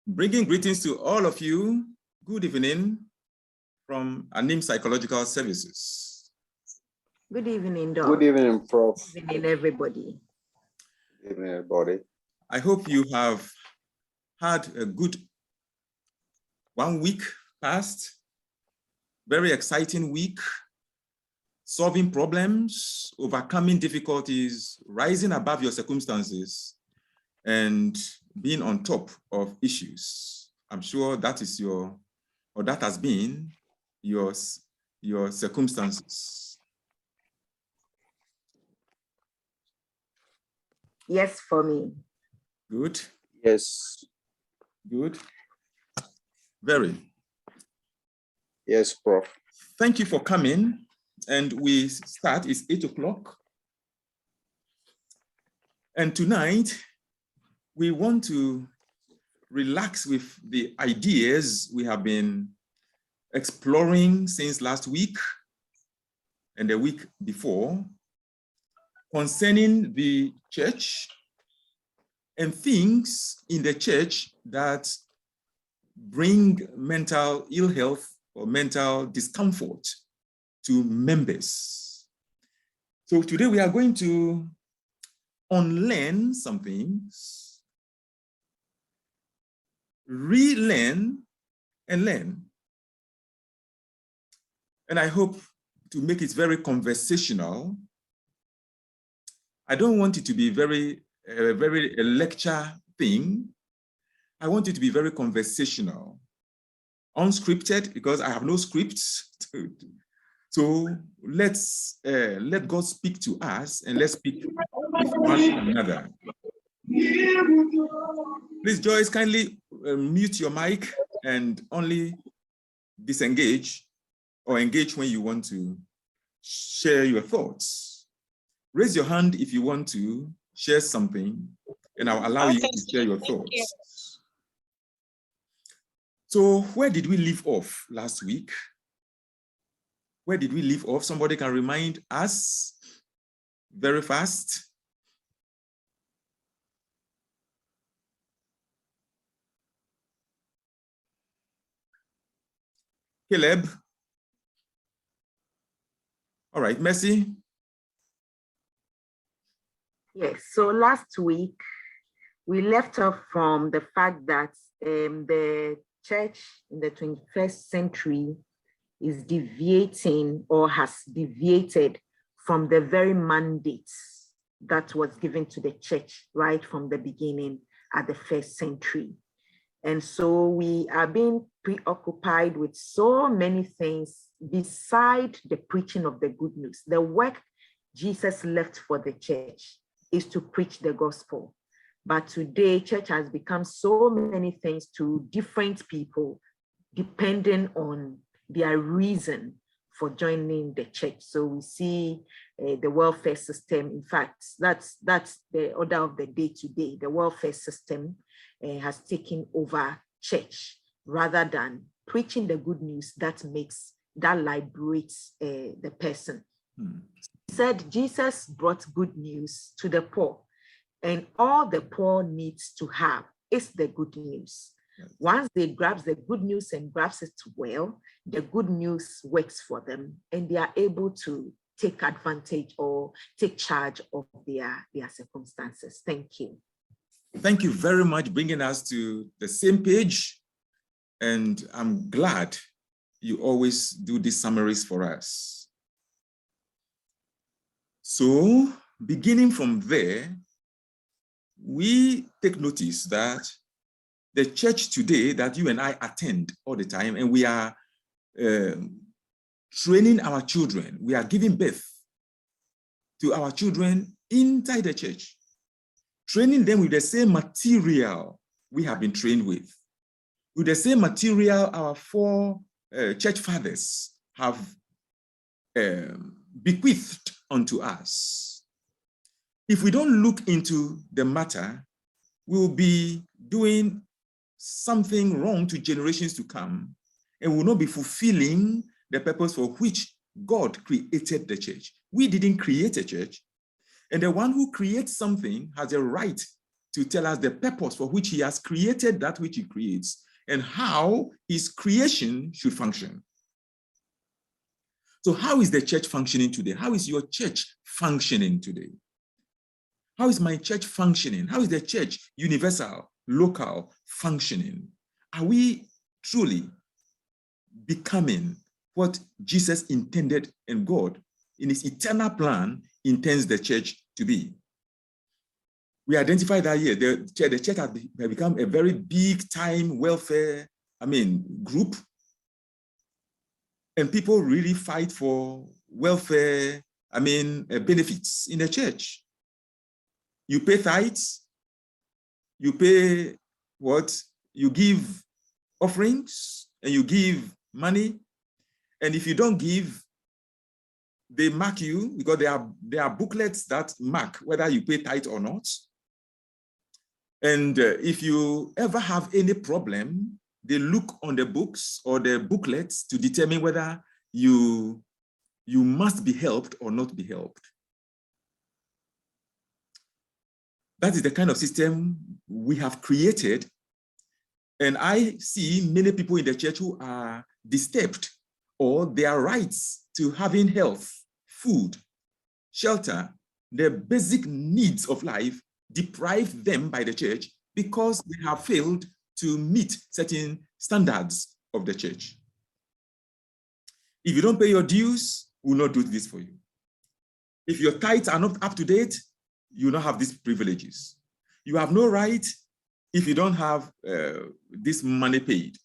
Bringing greetings to all of you. Good evening from Anim Psychological Services. Good evening, Doc. Good evening, Prof. Good evening, everybody. Good evening, everybody. I hope you have had a good 1 week past, very exciting week, solving problems, overcoming difficulties, rising above your circumstances, and being on top of issues. I'm sure that is that has been your circumstances. Yes, for me. Good. Yes. Good. Very. Yes, Prof. Thank you for coming. And we start, it's 8 o'clock. And tonight, we want to relax with the ideas we have been exploring since last week and the week before concerning the church and things in the church that bring mental ill health or mental discomfort to members. So today we are going to unlearn some things, relearn and learn. And I hope to make it very conversational. I don't want it to be very a lecture thing. I want it to be very conversational, unscripted, because I have no scripts. So let God speak to us and let's speak with one another. Please, Joyce, kindly mute your mic and only disengage or engage when you want to share your thoughts. Raise your hand if you want to share something, and I'll allow you to share your thoughts. So where did we leave off last week? Where did we leave off? Somebody can remind us very fast. Caleb. All right, Mercy. Yes, so last week, we left off from the fact that the church in the 21st century is deviating or has deviated from the very mandates that was given to the church right from the beginning at the first century. And so we are being preoccupied with so many things beside the preaching of the good news. The work Jesus left for the church is to preach the gospel. But today, church has become so many things to different people, depending on their reason for joining the church. So we see the welfare system. In fact, that's the order of the day today. The welfare system has taken over church rather than preaching the good news that liberates the person. He said Jesus brought good news to the poor, and all the poor needs to have is the good news. Yes. Once they grasp the good news and grasp it well, the good news works for them, and they are able to take advantage or take charge of their circumstances. Thank you. Thank you very much, bringing us to the same page. And I'm glad you always do these summaries for us. So, beginning from there, we take notice that the church today that you and I attend all the time, and we are training our children, we are giving birth to our children inside the church, training them with the same material we have been trained with the same material our four church fathers have bequeathed unto us. If we don't look into the matter, we will be doing something wrong to generations to come, and will not be fulfilling the purpose for which God created the church. We didn't create a church, and the one who creates something has a right to tell us the purpose for which he has created that which he creates and how his creation should function. So how is the church functioning today? How is your church functioning today? How is my church functioning? How is the church universal, local functioning? Are we truly becoming what Jesus intended and God in his eternal plan intends the church to be? We identified that here. The church has become a very big time welfare, group. And people really fight for welfare, benefits in the church. You pay tithes, you pay what? You give offerings and you give money. And if you don't give, they mark you because there are booklets that mark whether you pay tithe or not. And if you ever have any problem, they look on the books or the booklets to determine whether you must be helped or not be helped. That is the kind of system we have created. And I see many people in the church who are disturbed or their rights to having health, food, shelter, the basic needs of life deprived them by the church because they have failed to meet certain standards of the church. If you don't pay your dues, we will not do this for you. If your tithes are not up to date, you will not have these privileges. You have no right if you don't have this money paid.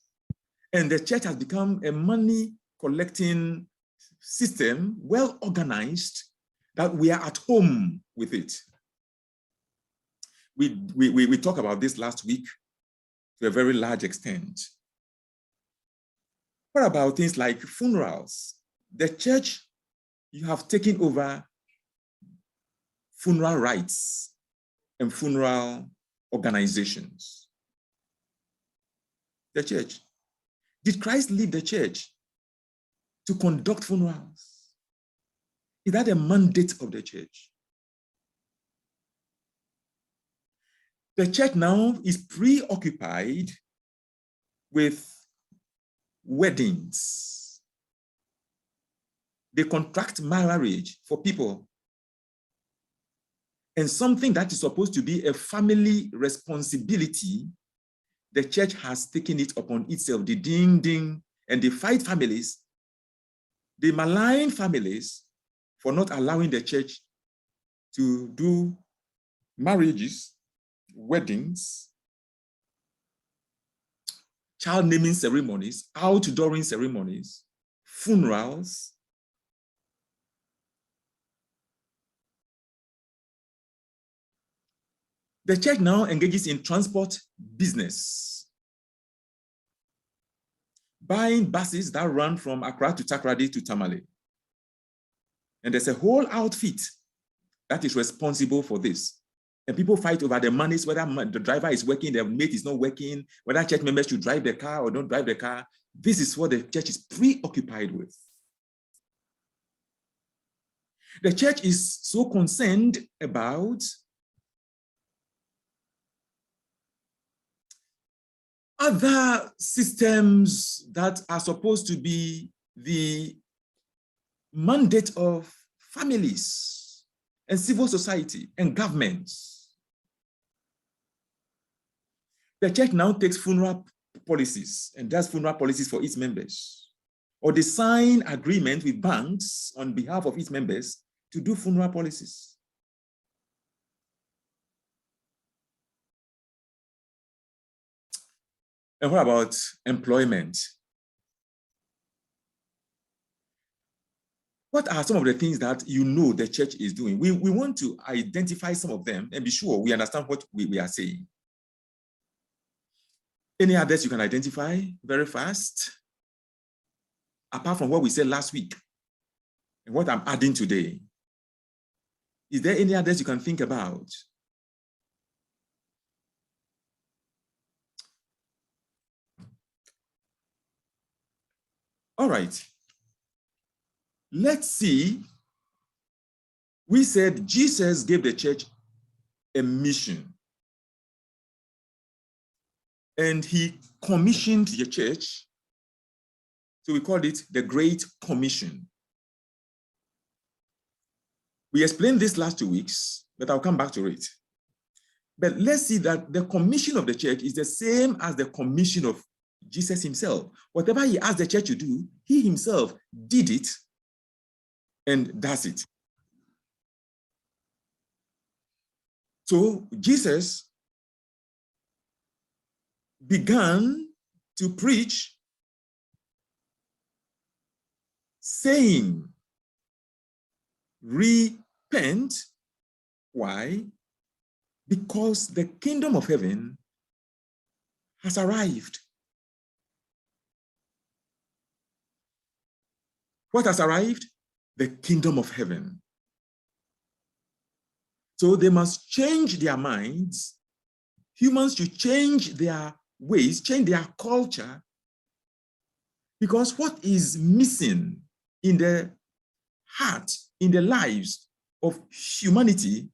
And the church has become a money collecting system, well organized, that we are at home with it. We talked about this last week to a very large extent. What about things like funerals? The church, you have taken over funeral rights and funeral organizations. The church. Did Christ leave the church to conduct funerals? Is that a mandate of the church? The church now is preoccupied with weddings. They contract marriage for people. And something that is supposed to be a family responsibility, the church has taken it upon itself, the ding, and they fight families. They malign families for not allowing the church to do marriages, weddings, child naming ceremonies, outdooring ceremonies, funerals. The church now engages in transport business, buying buses that run from Accra to Takoradi to Tamale. And there's a whole outfit that is responsible for this. And people fight over the monies, whether the driver is working, the mate is not working, whether church members should drive the car or don't drive the car. This is what the church is preoccupied with. The church is so concerned about other systems that are supposed to be the mandate of families and civil society and governments. The church now takes funeral policies and does funeral policies for its members, or they sign agreement with banks on behalf of its members to do funeral policies. And what about employment? What are some of the things that you know the church is doing? We want to identify some of them and be sure we understand what we are saying. Any others you can identify very fast? Apart from what we said last week and what I'm adding today. Is there any others you can think about? All right. Let's see. We said Jesus gave the church a mission. and he commissioned the church. So we called it the Great Commission. We explained this last 2 weeks, but I'll come back to it. But let's see that the commission of the church is the same as the commission of Jesus himself. Whatever he asked the church to do, he himself did it and does it. So Jesus began to preach, saying, repent. Why? Because the kingdom of heaven has arrived. What has arrived? The kingdom of heaven. So they must change their minds. Humans should change their ways, change their culture, because what is missing in the heart, in the lives of humanity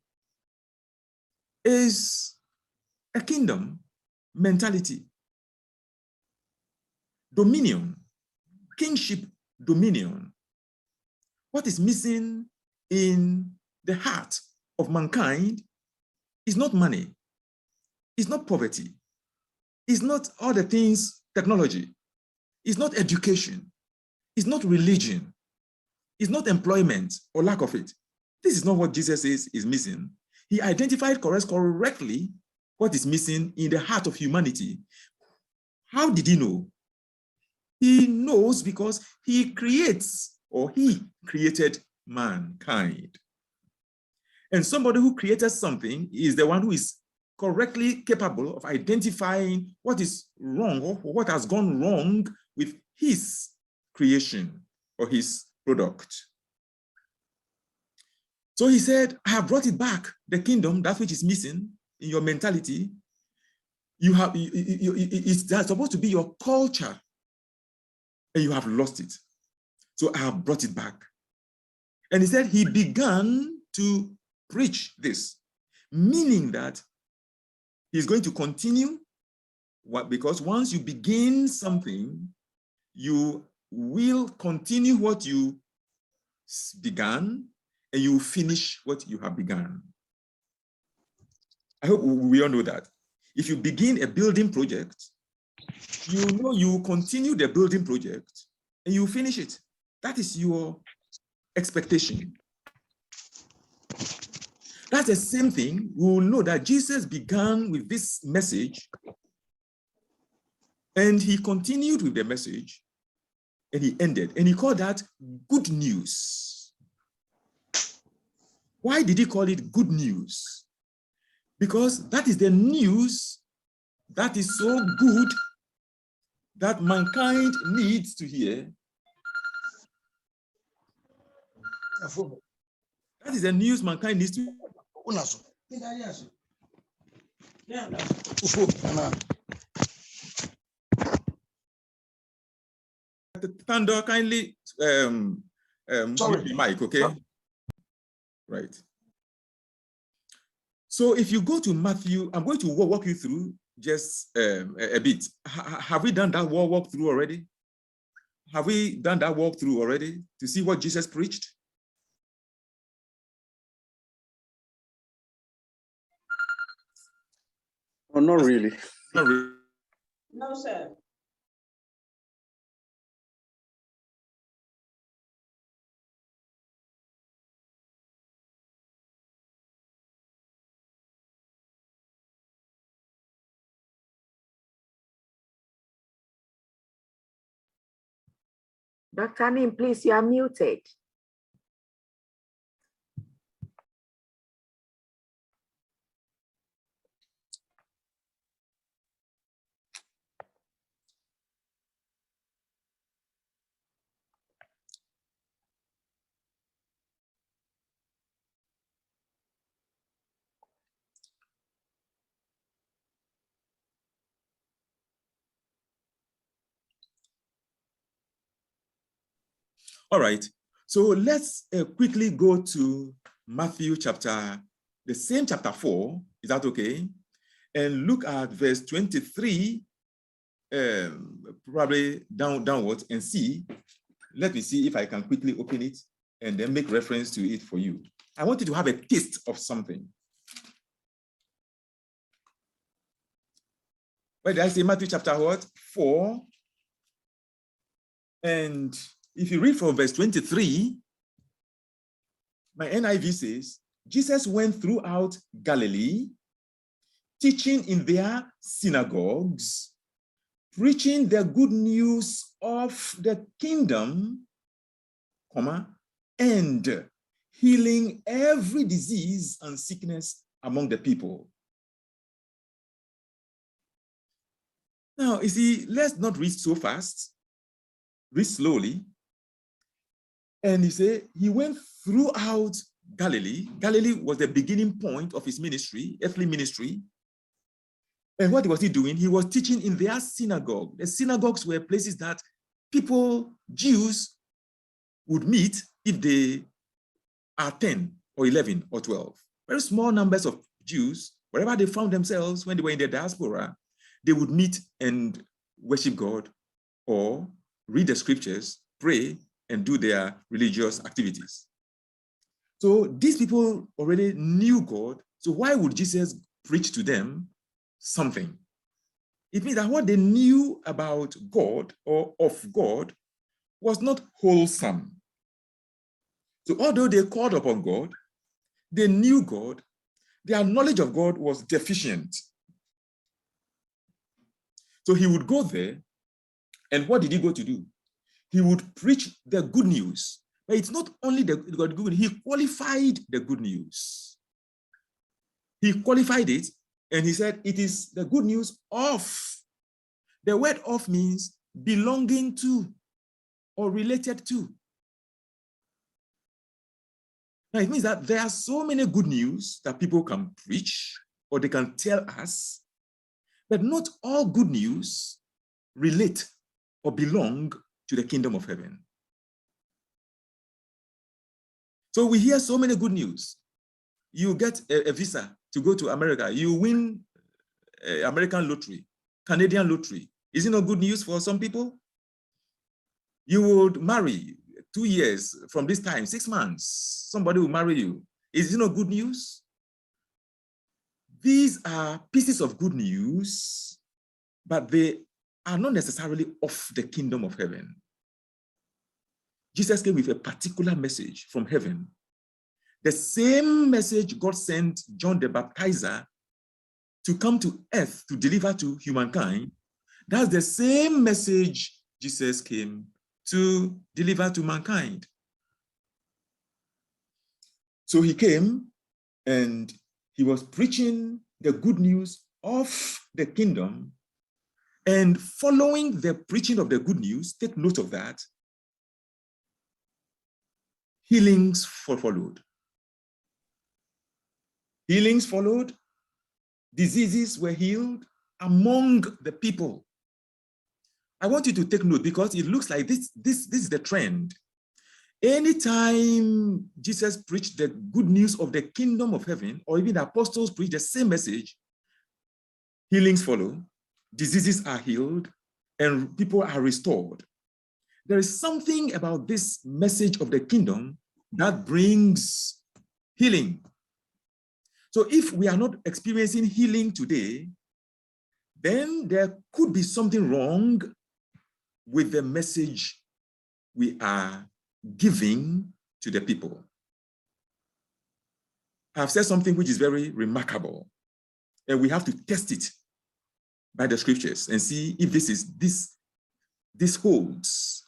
is a kingdom mentality, dominion, kingship dominion. What is missing in the heart of mankind is not money, it's not poverty, it's not all the things, technology, it's not education, it's not religion, it's not employment or lack of it. This is not what Jesus says is missing. He identified correctly what is missing in the heart of humanity. How did he know? He knows because he creates, or he created mankind. And somebody who created something is the one who is correctly capable of identifying what is wrong or what has gone wrong with his creation or his product. So he said, I have brought it back, the kingdom, that which is missing in your mentality. It's supposed to be your culture, and you have lost it. So I have brought it back. And he said he began to preach this, meaning that he's going to continue, because once you begin something, you will continue what you began, and you finish what you have begun. I hope we all know that. If you begin a building project, you know you continue the building project and you finish it. That is your expectation. That's the same thing. We will know that Jesus began with this message and he continued with the message and he ended, and he called that good news. Why did he call it good news? Because that is the news that is so good that mankind needs to hear. That is the news mankind needs to hear. Thunder, kindly mute the mic, okay? Right. So if you go to Matthew, I'm going to walk you through just a bit. Have we done that walk through already? Have we done that walk through already to see what Jesus preached? Oh, not really. Not really. No, sir. Dr. Anim, please, you are muted. All right, so let's quickly go to Matthew the same chapter 4, is that okay? And look at verse 23 probably downwards and see. Let me see if I can quickly open it and then make reference to it for you. I want you to have a taste of something. Where did I say Matthew chapter what? 4. And if you read from verse 23, my NIV says, Jesus went throughout Galilee, teaching in their synagogues, preaching the good news of the kingdom, and healing every disease and sickness among the people. Now, you see, let's not read so fast, read slowly. And he said, he went throughout Galilee. Galilee was the beginning point of his ministry, earthly ministry. And what was he doing? He was teaching in their synagogue. The synagogues were places that people, Jews, would meet if they are 10 or 11 or 12. Very small numbers of Jews, wherever they found themselves when they were in the diaspora, they would meet and worship God or read the scriptures, pray, and do their religious activities. So these people already knew God. So why would Jesus preach to them something? It means that what they knew about God or of God was not wholesome. So although they called upon God, they knew God, their knowledge of God was deficient. So he would go there, and what did he go to do? He would preach the good news. But it's not only the good news, he qualified the good news. He qualified it, and he said, it is the good news of. The word of means belonging to or related to. Now, it means that there are so many good news that people can preach or they can tell us, but not all good news relate or belong to the kingdom of heaven. So we hear so many good news. You get a visa to go to America. You win American lottery, Canadian lottery. Is it not good news for some people? You would marry 2 years from this time, 6 months, somebody will marry you. Is it not good news? These are pieces of good news, but they are not necessarily of the kingdom of heaven. Jesus came with a particular message from heaven. The same message God sent John the Baptizer to come to earth to deliver to humankind. That's the same message Jesus came to deliver to mankind. So he came and he was preaching the good news of the kingdom, and following the preaching of the good news, take note of that, healings followed. Healings followed, diseases were healed among the people. I want you to take note because it looks like this is the trend. Anytime Jesus preached the good news of the kingdom of heaven, or even the apostles preached the same message, healings follow, diseases are healed, and people are restored. There is something about this message of the kingdom that brings healing. So if we are not experiencing healing today, then there could be something wrong with the message we are giving to the people. I've said something which is very remarkable, and we have to test it by the scriptures and see if this holds.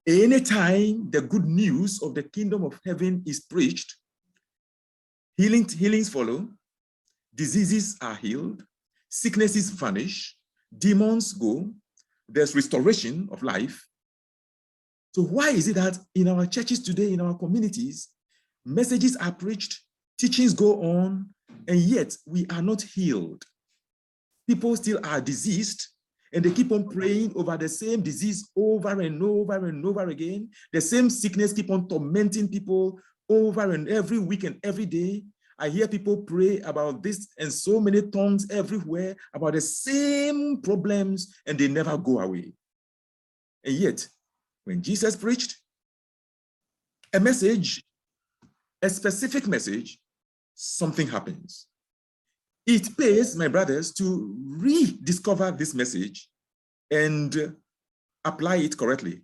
Anytime the good news of the kingdom of heaven is preached, healings follow, diseases are healed, sicknesses vanish, demons go, there's restoration of life. So why is it that in our churches today, in our communities, messages are preached, teachings go on, and yet we are not healed? People still are diseased, and they keep on praying over the same disease over and over and over again. The same sickness keep on tormenting people over and every week and every day. I hear people pray about this and so many tongues everywhere about the same problems, and they never go away. And yet, when Jesus preached a message, a specific message, something happens. It pays, my brothers, to rediscover this message and apply it correctly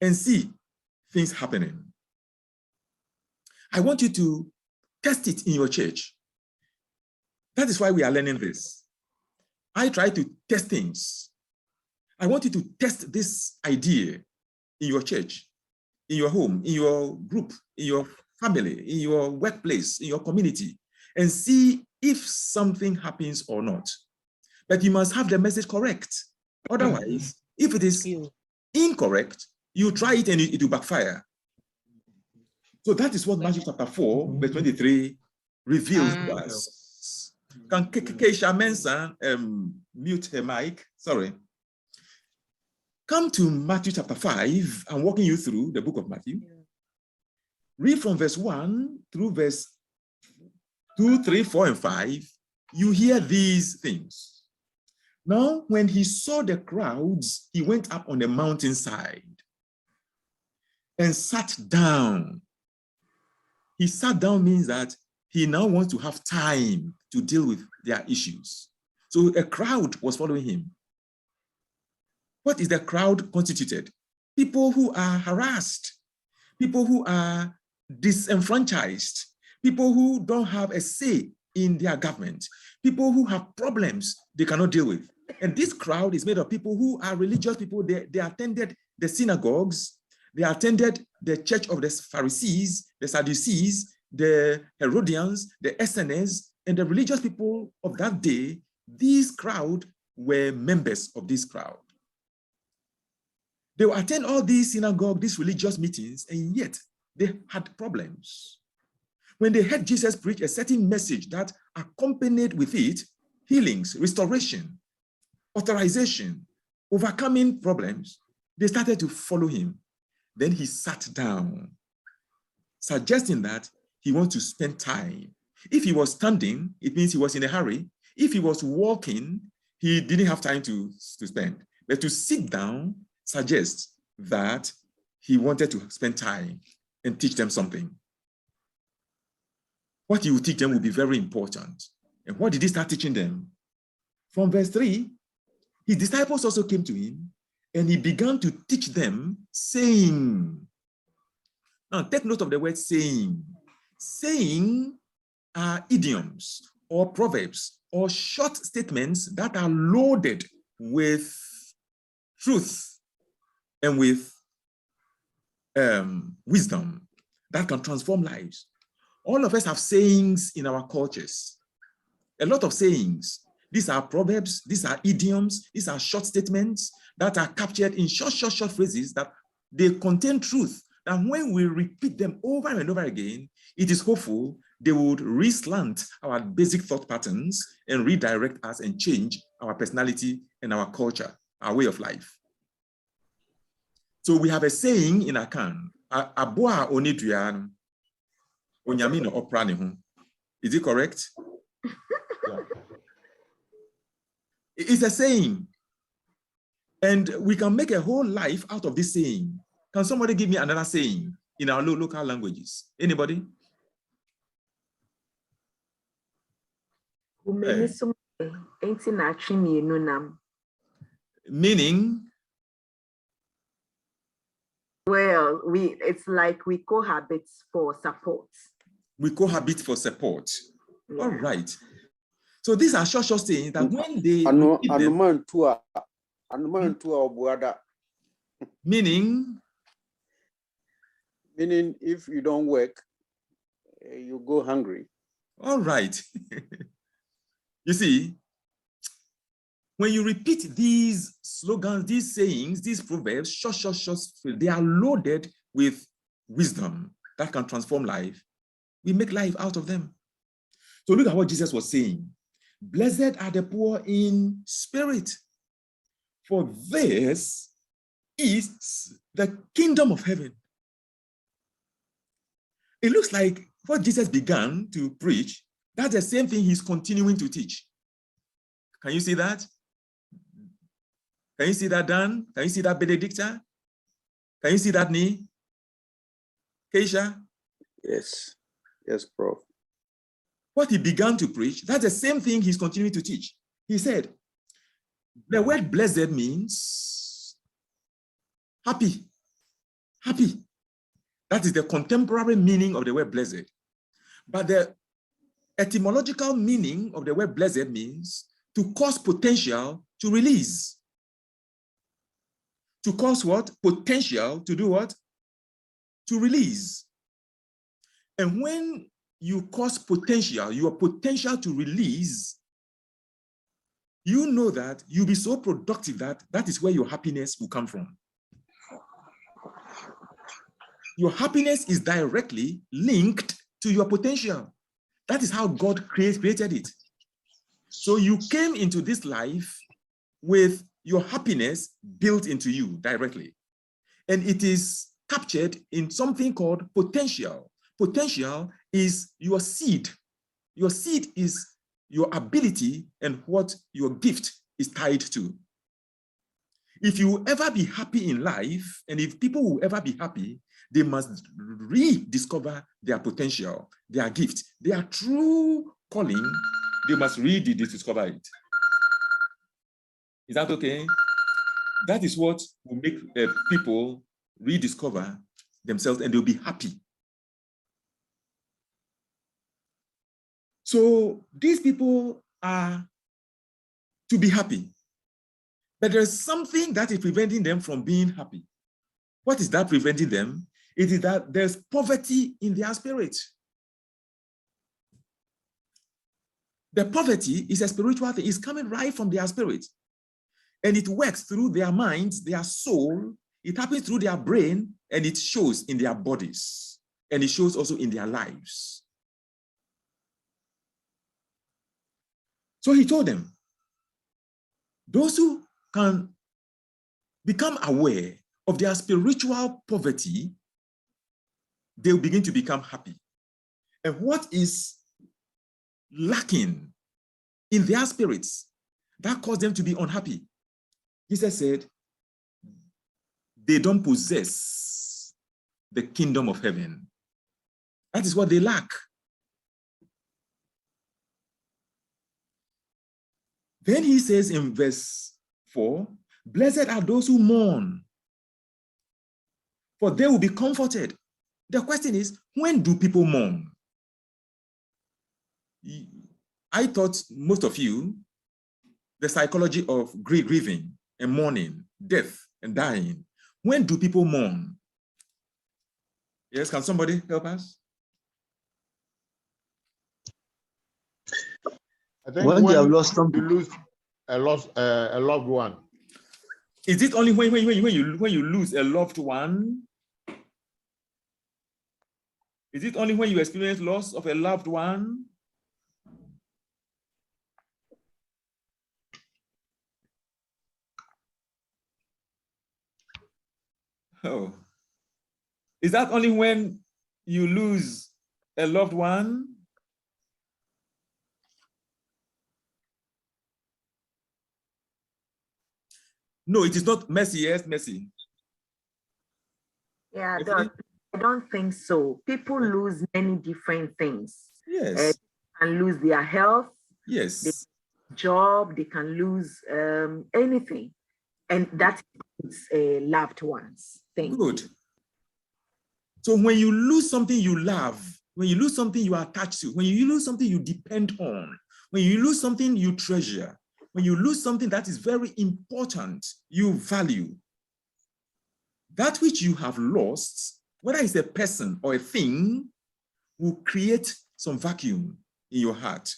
and see things happening. I want you to test it in your church. That is why we are learning this. I try to test things. I want you to test this idea in your church, in your home, in your group, in your family, in your workplace, in your community, and see if something happens or not. But you must have the message correct. Otherwise, if it is incorrect, you try it and it will backfire. So that is what Matthew chapter 4, verse 23 reveals to us. Can Keisha Mensa mute her mic? Sorry. Come to Matthew chapter 5. I'm walking you through the book of Matthew. Read from verse 1 through verse 2, 3, 4, and 5. You hear these things. Now, when he saw the crowds, he went up on the mountainside and sat down. He sat down means that he now wants to have time to deal with their issues. So a crowd was following him. What is the crowd constituted? People who are harassed, people who are disenfranchised, people who don't have a say in their government, people who have problems they cannot deal with. And this crowd is made of people who are religious people. They attended the synagogues, they attended the church of the Pharisees, the Sadducees, the Herodians, the Essenes, and the religious people of that day. These crowd were members of this crowd. They would attend all these synagogue, these religious meetings, and yet they had problems. When they heard Jesus preach a certain message that accompanied with it healings, restoration, authorization, overcoming problems, they started to follow him. Then he sat down, suggesting that he wants to spend time. If he was standing, it means he was in a hurry. If he was walking, he didn't have time to spend. But to sit down suggests that he wanted to spend time and teach them something. What he would teach them would be very important. And what did he start teaching them? From verse 3, his disciples also came to him, and he began to teach them, saying. Now, take note of the word saying. Saying are idioms or proverbs or short statements that are loaded with truth and with wisdom that can transform lives. All of us have sayings in our cultures. A lot of sayings. These are proverbs, these are idioms, these are short statements that are captured in short phrases that they contain truth. And when we repeat them over and over again, it is hopeful they would reslant our basic thought patterns and redirect us and change our personality and our culture, our way of life. So we have a saying in Akan, Aboa onidrian, onyamino opranihu. Is it correct? Yeah. It's a saying. And we can make a whole life out of this saying. Can somebody give me another saying in our local languages? Anybody? Meaning? Well, it's like we cohabit for support. We cohabit for support. Yeah. All right. So these are short sayings that when they meaning if you don't work, you go hungry. All right. You see, when you repeat these slogans, these sayings, these proverbs, short, they are loaded with wisdom that can transform life. We make life out of them. So look at what Jesus was saying. Blessed are the poor in spirit, for this is the kingdom of heaven. It looks like what Jesus began to preach That's the same thing he's continuing to teach. Can you see that? Can you see that, Dan? Can you see that, Benedicta? Can you see that, Ni? Keisha? Yes. Yes, Prof. What he began to preach, that's the same thing he's continuing to teach. He said, the word blessed means happy. Happy. That is the contemporary meaning of the word blessed. But the etymological meaning of the word blessed means to cause potential to release. To cause what? Potential to do what? To release. And when you cause potential, your potential to release, you know that you'll be so productive that that is where your happiness will come from. Your happiness is directly linked to your potential. That is how God created it. So you came into this life with your happiness built into you directly. And it is captured in something called potential. Potential is your seed. Your seed is your ability and what your gift is tied to. If you will ever be happy in life, and if people will ever be happy, they must rediscover their potential, their gift, their true calling. They must rediscover it. Is that okay? That is what will make people rediscover themselves, and they'll be happy. So these people are to be happy. But there's something that is preventing them from being happy. What is that preventing them? It is that there's poverty in their spirit. The poverty is a spiritual thing. It's coming right from their spirit. And it works through their minds, their soul. It happens through their brain, and it shows in their bodies. And it shows also in their lives. So he told them, those who can become aware of their spiritual poverty, they'll begin to become happy. And what is lacking in their spirits that caused them to be unhappy? Jesus said, they don't possess the kingdom of heaven. That is what they lack. Then he says in verse 4, blessed are those who mourn, for they will be comforted. The question is, when do people mourn? I thought most of you, the psychology of grieving and mourning, death and dying. When do people mourn? Yes, can somebody help us? I think when you have lost you lose a loved one. Is it only when you lose a loved one? Is it only when you experience loss of a loved one? Oh. Is that only when you lose a loved one? No, it is not Mercy. Yes, Mercy. Yeah, Mercy? I don't think so. People lose many different things. Yes. They can lose their health, Yes. their job, they can lose anything. And that is loved ones. Good. So when you lose something you love, when you lose something you are attached to, when you lose something you depend on, when you lose something you treasure, when you lose something that is very important, you value, that which you have lost, whether it's a person or a thing, will create some vacuum in your heart.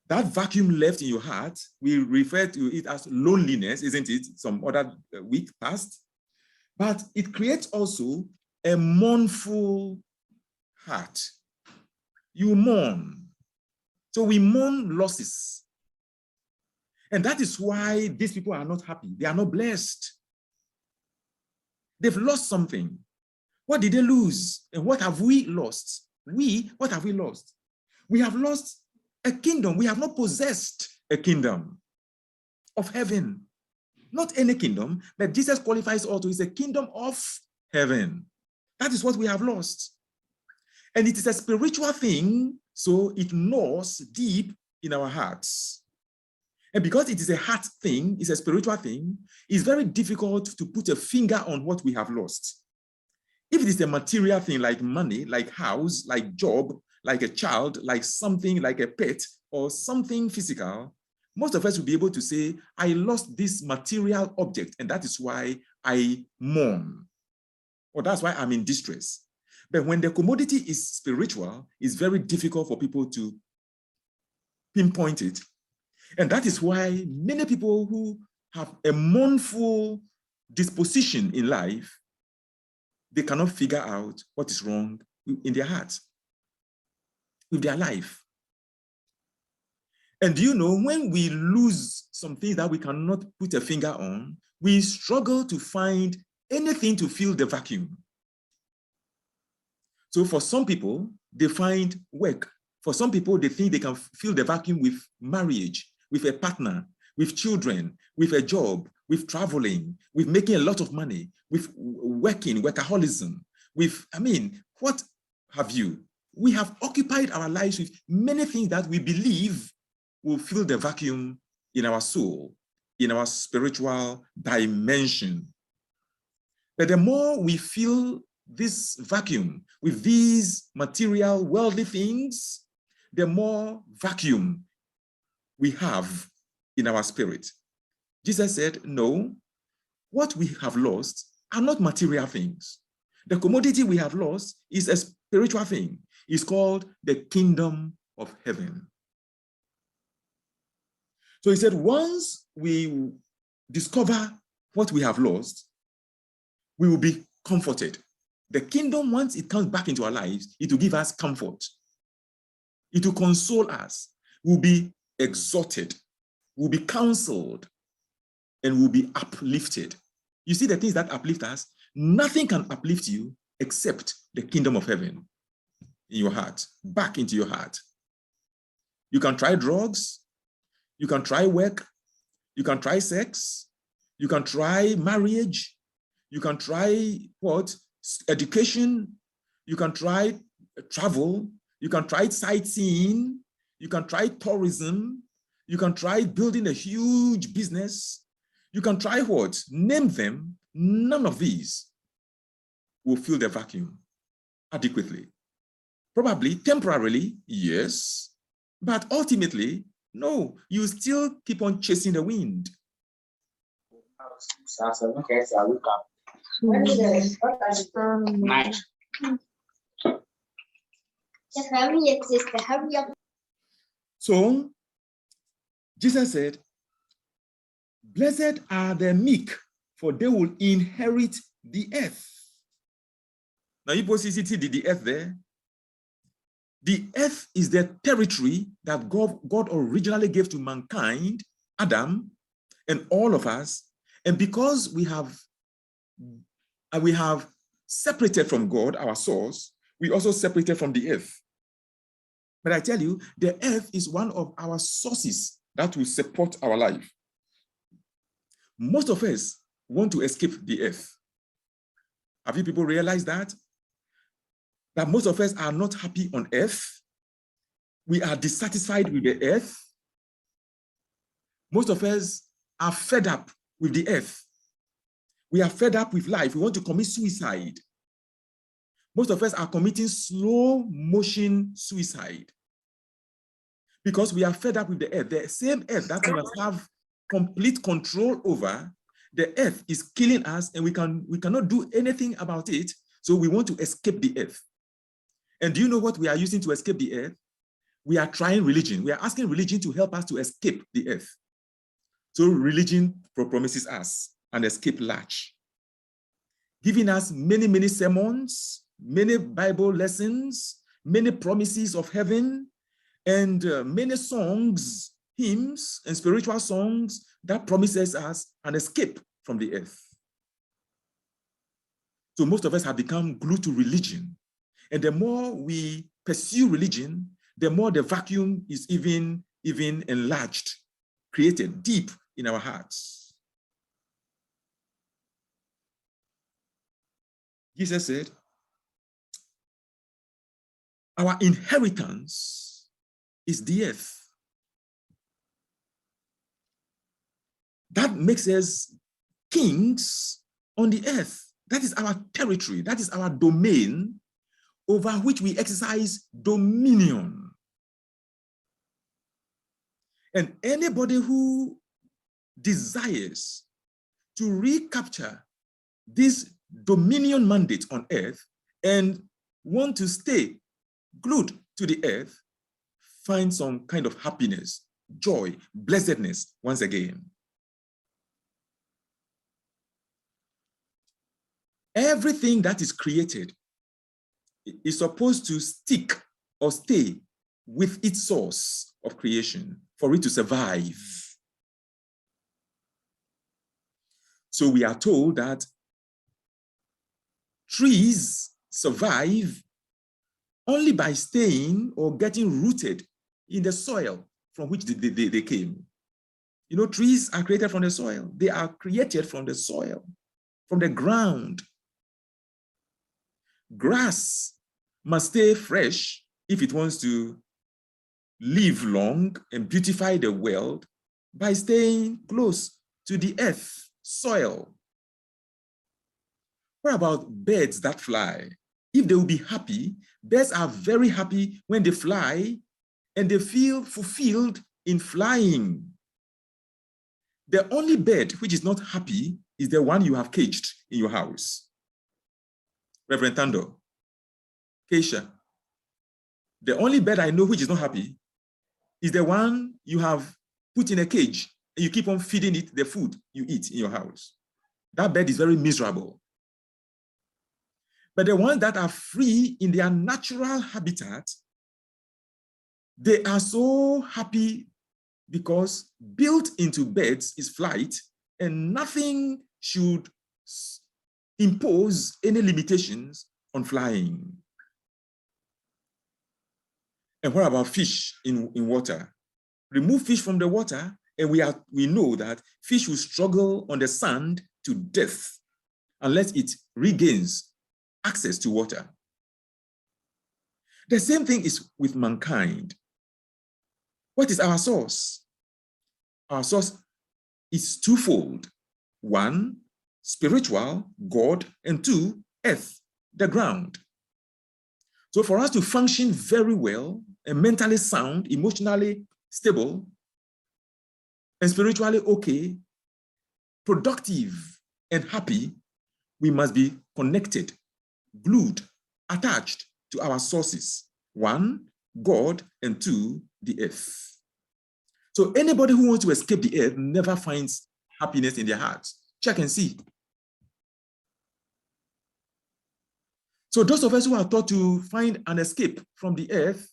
That vacuum left in your heart, we refer to it as loneliness, isn't it? Some other week past. But it creates also a mournful heart. You mourn. So we mourn losses. And that is why these people are not happy. They are not blessed. They've lost something. What did they lose? And what have we lost? What have we lost? We have lost a kingdom. We have not possessed a kingdom of heaven. Not any kingdom, but Jesus qualifies also as a kingdom of heaven. That is what we have lost. And it is a spiritual thing, so it gnaws deep in our hearts. And because it is a heart thing, it's a spiritual thing, it's very difficult to put a finger on what we have lost. If it is a material thing like money, like house, like job, like a child, like something like a pet or something physical, most of us will be able to say, I lost this material object, and that is why I mourn, or that's why I'm in distress. But when the commodity is spiritual, it's very difficult for people to pinpoint it. And that is why many people who have a mournful disposition in life, they cannot figure out what is wrong in their heart, with their life. And do you know, when we lose something that we cannot put a finger on, we struggle to find anything to fill the vacuum. So for some people, they find work. For some people, they think they can fill the vacuum with marriage, with a partner, with children, with a job, with traveling, with making a lot of money, with working, workaholism, with, what have you? We have occupied our lives with many things that we believe will fill the vacuum in our soul, in our spiritual dimension. But the more we fill this vacuum with these material, worldly things, the more vacuum we have in our spirit. Jesus said, no, what we have lost are not material things. The commodity we have lost is a spiritual thing. It's called the kingdom of heaven. So he said, once we discover what we have lost, we will be comforted. The kingdom, once it comes back into our lives, it will give us comfort. It will console us. We'll be exhorted. We'll be counseled. And we'll be uplifted. You see the things that uplift us? Nothing can uplift you except the kingdom of heaven in your heart, back into your heart. You can try drugs. You can try work. You can try sex. You can try marriage. You can try what? Education. You can try travel. You can try sightseeing. You can try tourism. You can try building a huge business. You can try what? Name them. None of these will fill the vacuum adequately. Probably temporarily, yes, but ultimately, no, you still keep on chasing the wind. So, Jesus said, blessed are the meek, for they will inherit the earth. Now, you see the earth there. The earth is the territory that God originally gave to mankind, Adam, and all of us. And because we have separated from God, our source, we also separated from the earth. But I tell you, the earth is one of our sources that will support our life. Most of us want to escape the earth. Have you people realized that? That most of us are not happy on earth. We are dissatisfied with the earth. Most of us are fed up with the earth. We are fed up with life. We want to commit suicide. Most of us are committing slow motion suicide because we are fed up with the earth. The same earth that we must have complete control over, the earth is killing us and we cannot do anything about it. So we want to escape the earth. And do you know what we are using to escape the earth? We are trying religion. We are asking religion to help us to escape the earth. So religion promises us an escape latch, giving us many, many sermons, many Bible lessons, many promises of heaven, and many songs, hymns, and spiritual songs that promises us an escape from the earth. So most of us have become glued to religion. And the more we pursue religion, the more the vacuum is even enlarged, created deep in our hearts. Jesus said, our inheritance is the earth. That makes us kings on the earth. That is our territory. That is our domain over which we exercise dominion. And anybody who desires to recapture this dominion mandate on earth and want to stay glued to the earth, find some kind of happiness, joy, blessedness once again. Everything that is created is supposed to stick or stay with its source of creation for it to survive. So we are told that trees survive only by staying or getting rooted in the soil from which they came. You know, trees are created from the soil. They are created from the soil, from the ground. Grass must stay fresh if it wants to live long and beautify the world by staying close to the earth, soil. What about birds that fly? If they will be happy, birds are very happy when they fly and they feel fulfilled in flying. The only bird which is not happy is the one you have caged in your house. Reverend Tando, Keisha, the only bird I know which is not happy is the one you have put in a cage and you keep on feeding it the food you eat in your house. That bird is very miserable. But the ones that are free in their natural habitat, they are so happy because built into birds is flight, and nothing should impose any limitations on flying. And what about fish in water? Remove fish from the water, and we know that fish will struggle on the sand to death unless it regains access to water. The same thing is with mankind. What is our source? Our source is twofold. One, spiritual, God, and two, earth, the ground. So for us to function very well and mentally sound, emotionally stable, and spiritually okay, productive and happy, we must be connected, glued, attached to our sources. One, God, and two, the earth. So anybody who wants to escape the earth never finds happiness in their hearts. Check and see. So those of us who are taught to find an escape from the earth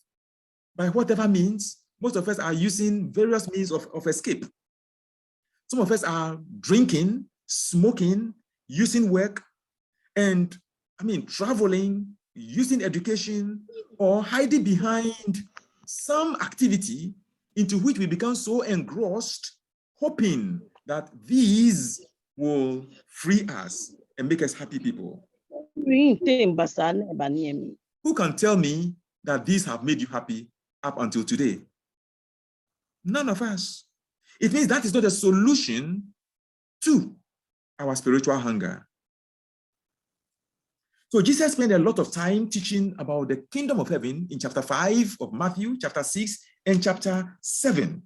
by whatever means, most of us are using various means of escape. Some of us are drinking, smoking, using work, and traveling, using education, or hiding behind some activity into which we become so engrossed, hoping that these will free us and make us happy people. Who can tell me that these have made you happy up until today? None of us. It means that is not a solution to our spiritual hunger. So Jesus spent a lot of time teaching about the kingdom of heaven in chapter 5 of Matthew, chapter 6, and chapter 7.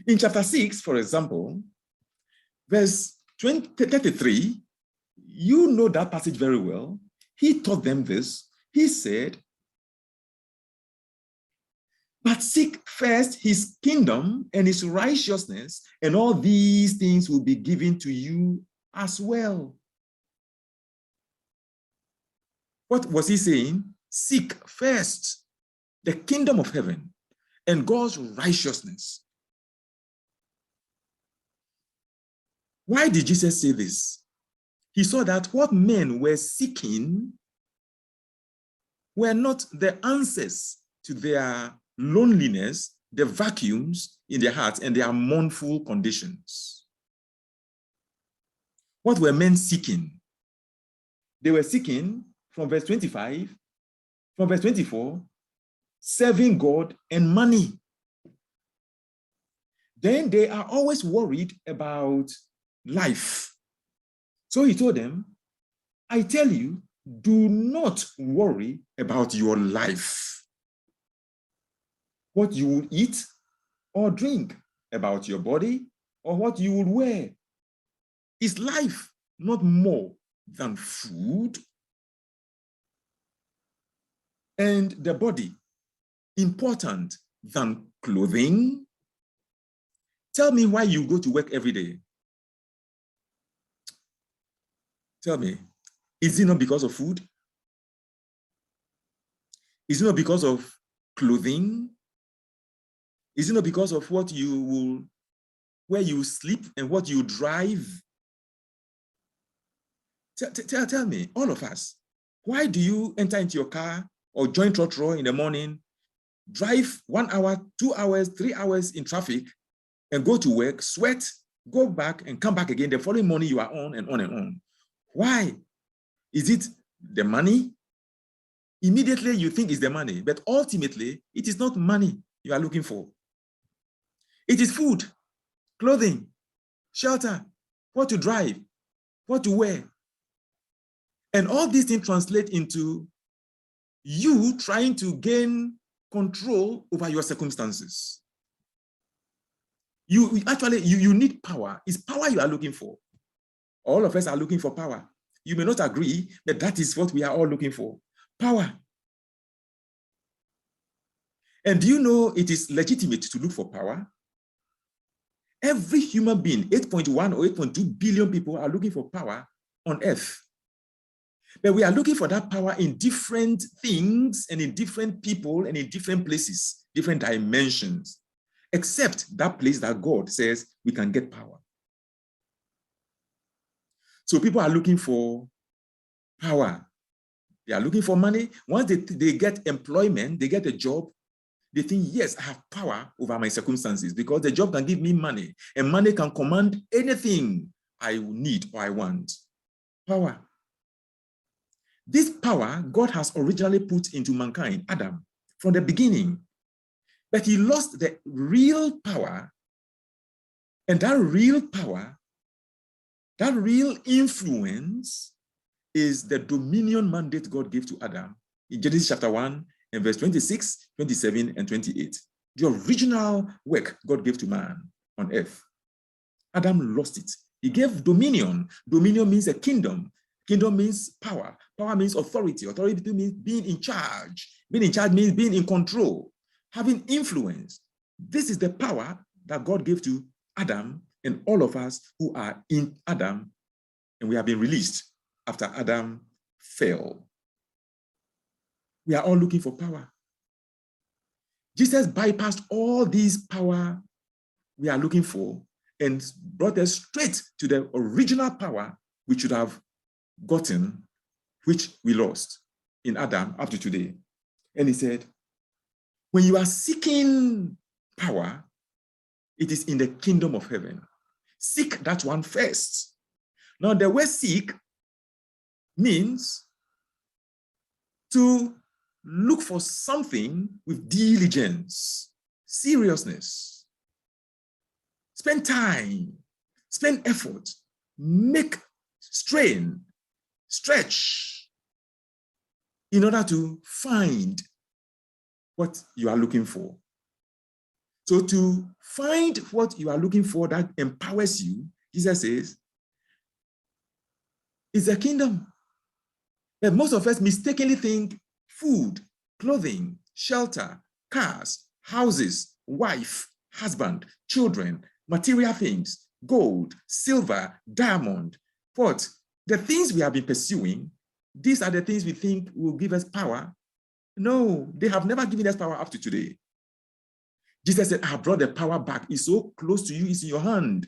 In chapter 6, for example, verse 33, you know that passage very well. He taught them this. He said, but seek first his kingdom and his righteousness, and all these things will be given to you as well. What was he saying? Seek first the kingdom of heaven and God's righteousness. Why did Jesus say this? He saw that what men were seeking were not the answers to their loneliness, the vacuums in their hearts, and their mournful conditions. What were men seeking? They were seeking, from verse 25, from verse 24, serving God and money. Then they are always worried about life. So he told them, I tell you, do not worry about your life, what you will eat or drink, about your body or what you will wear. Is life not more than food, and the body important than clothing? Tell me why you go to work every day. Tell me, is it not because of food? Is it not because of clothing? Is it not because of what you will, where you sleep and what you drive? Tell me, all of us, why do you enter into your car or join trotro in the morning, drive 1 hour, 2 hours, 3 hours in traffic, and go to work, sweat, go back and come back again? The following morning you are on and on and on. Why? Is it the money? Immediately you think it's the money, but ultimately it is not money you are looking for. It is food, clothing, shelter, what to drive, what to wear. And all these things translate into you trying to gain control over your circumstances. You need power. It's power you are looking for. All of us are looking for power. You may not agree, but that is what we are all looking for. Power. And do you know it is legitimate to look for power? Every human being, 8.1 or 8.2 billion people, are looking for power on earth. But we are looking for that power in different things and in different people and in different places, different dimensions, except that place that God says we can get power. So people are looking for power. They are looking for money. Once they get employment, they get a job, they think, yes, I have power over my circumstances because the job can give me money, and money can command anything I need or I want. Power. This power God has originally put into mankind, Adam, from the beginning. But he lost the real power, and that real power, that real influence is the dominion mandate God gave to Adam in Genesis chapter 1 and verse 26, 27, and 28. The original work God gave to man on earth. Adam lost it. He gave dominion. Dominion means a kingdom. Kingdom means power. Power means authority. Authority means being in charge. Being in charge means being in control, having influence. This is the power that God gave to Adam and all of us who are in Adam, and we have been released after Adam fell. We are all looking for power. Jesus bypassed all these power we are looking for and brought us straight to the original power we should have gotten, which we lost in Adam up to today. And he said, when you are seeking power, it is in the kingdom of heaven. Seek that one first. Now, the word seek means to look for something with diligence, seriousness. Spend time, spend effort, make strain, stretch in order to find what you are looking for. So to find what you are looking for that empowers you, Jesus says, is the kingdom. But most of us mistakenly think food, clothing, shelter, cars, houses, wife, husband, children, material things, gold, silver, diamond, what? The things we have been pursuing, these are the things we think will give us power. No, they have never given us power up to today. Jesus said, I have brought the power back. It's so close to you, it's in your hand.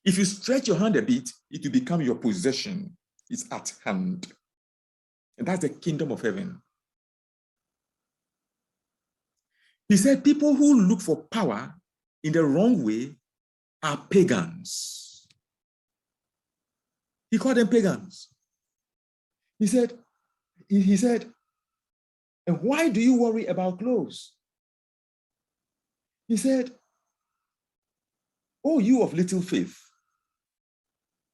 If you stretch your hand a bit, it will become your possession. It's at hand. And that's the kingdom of heaven. He said people who look for power in the wrong way are pagans. He called them pagans. He said, and why do you worry about clothes? He said, oh, you of little faith,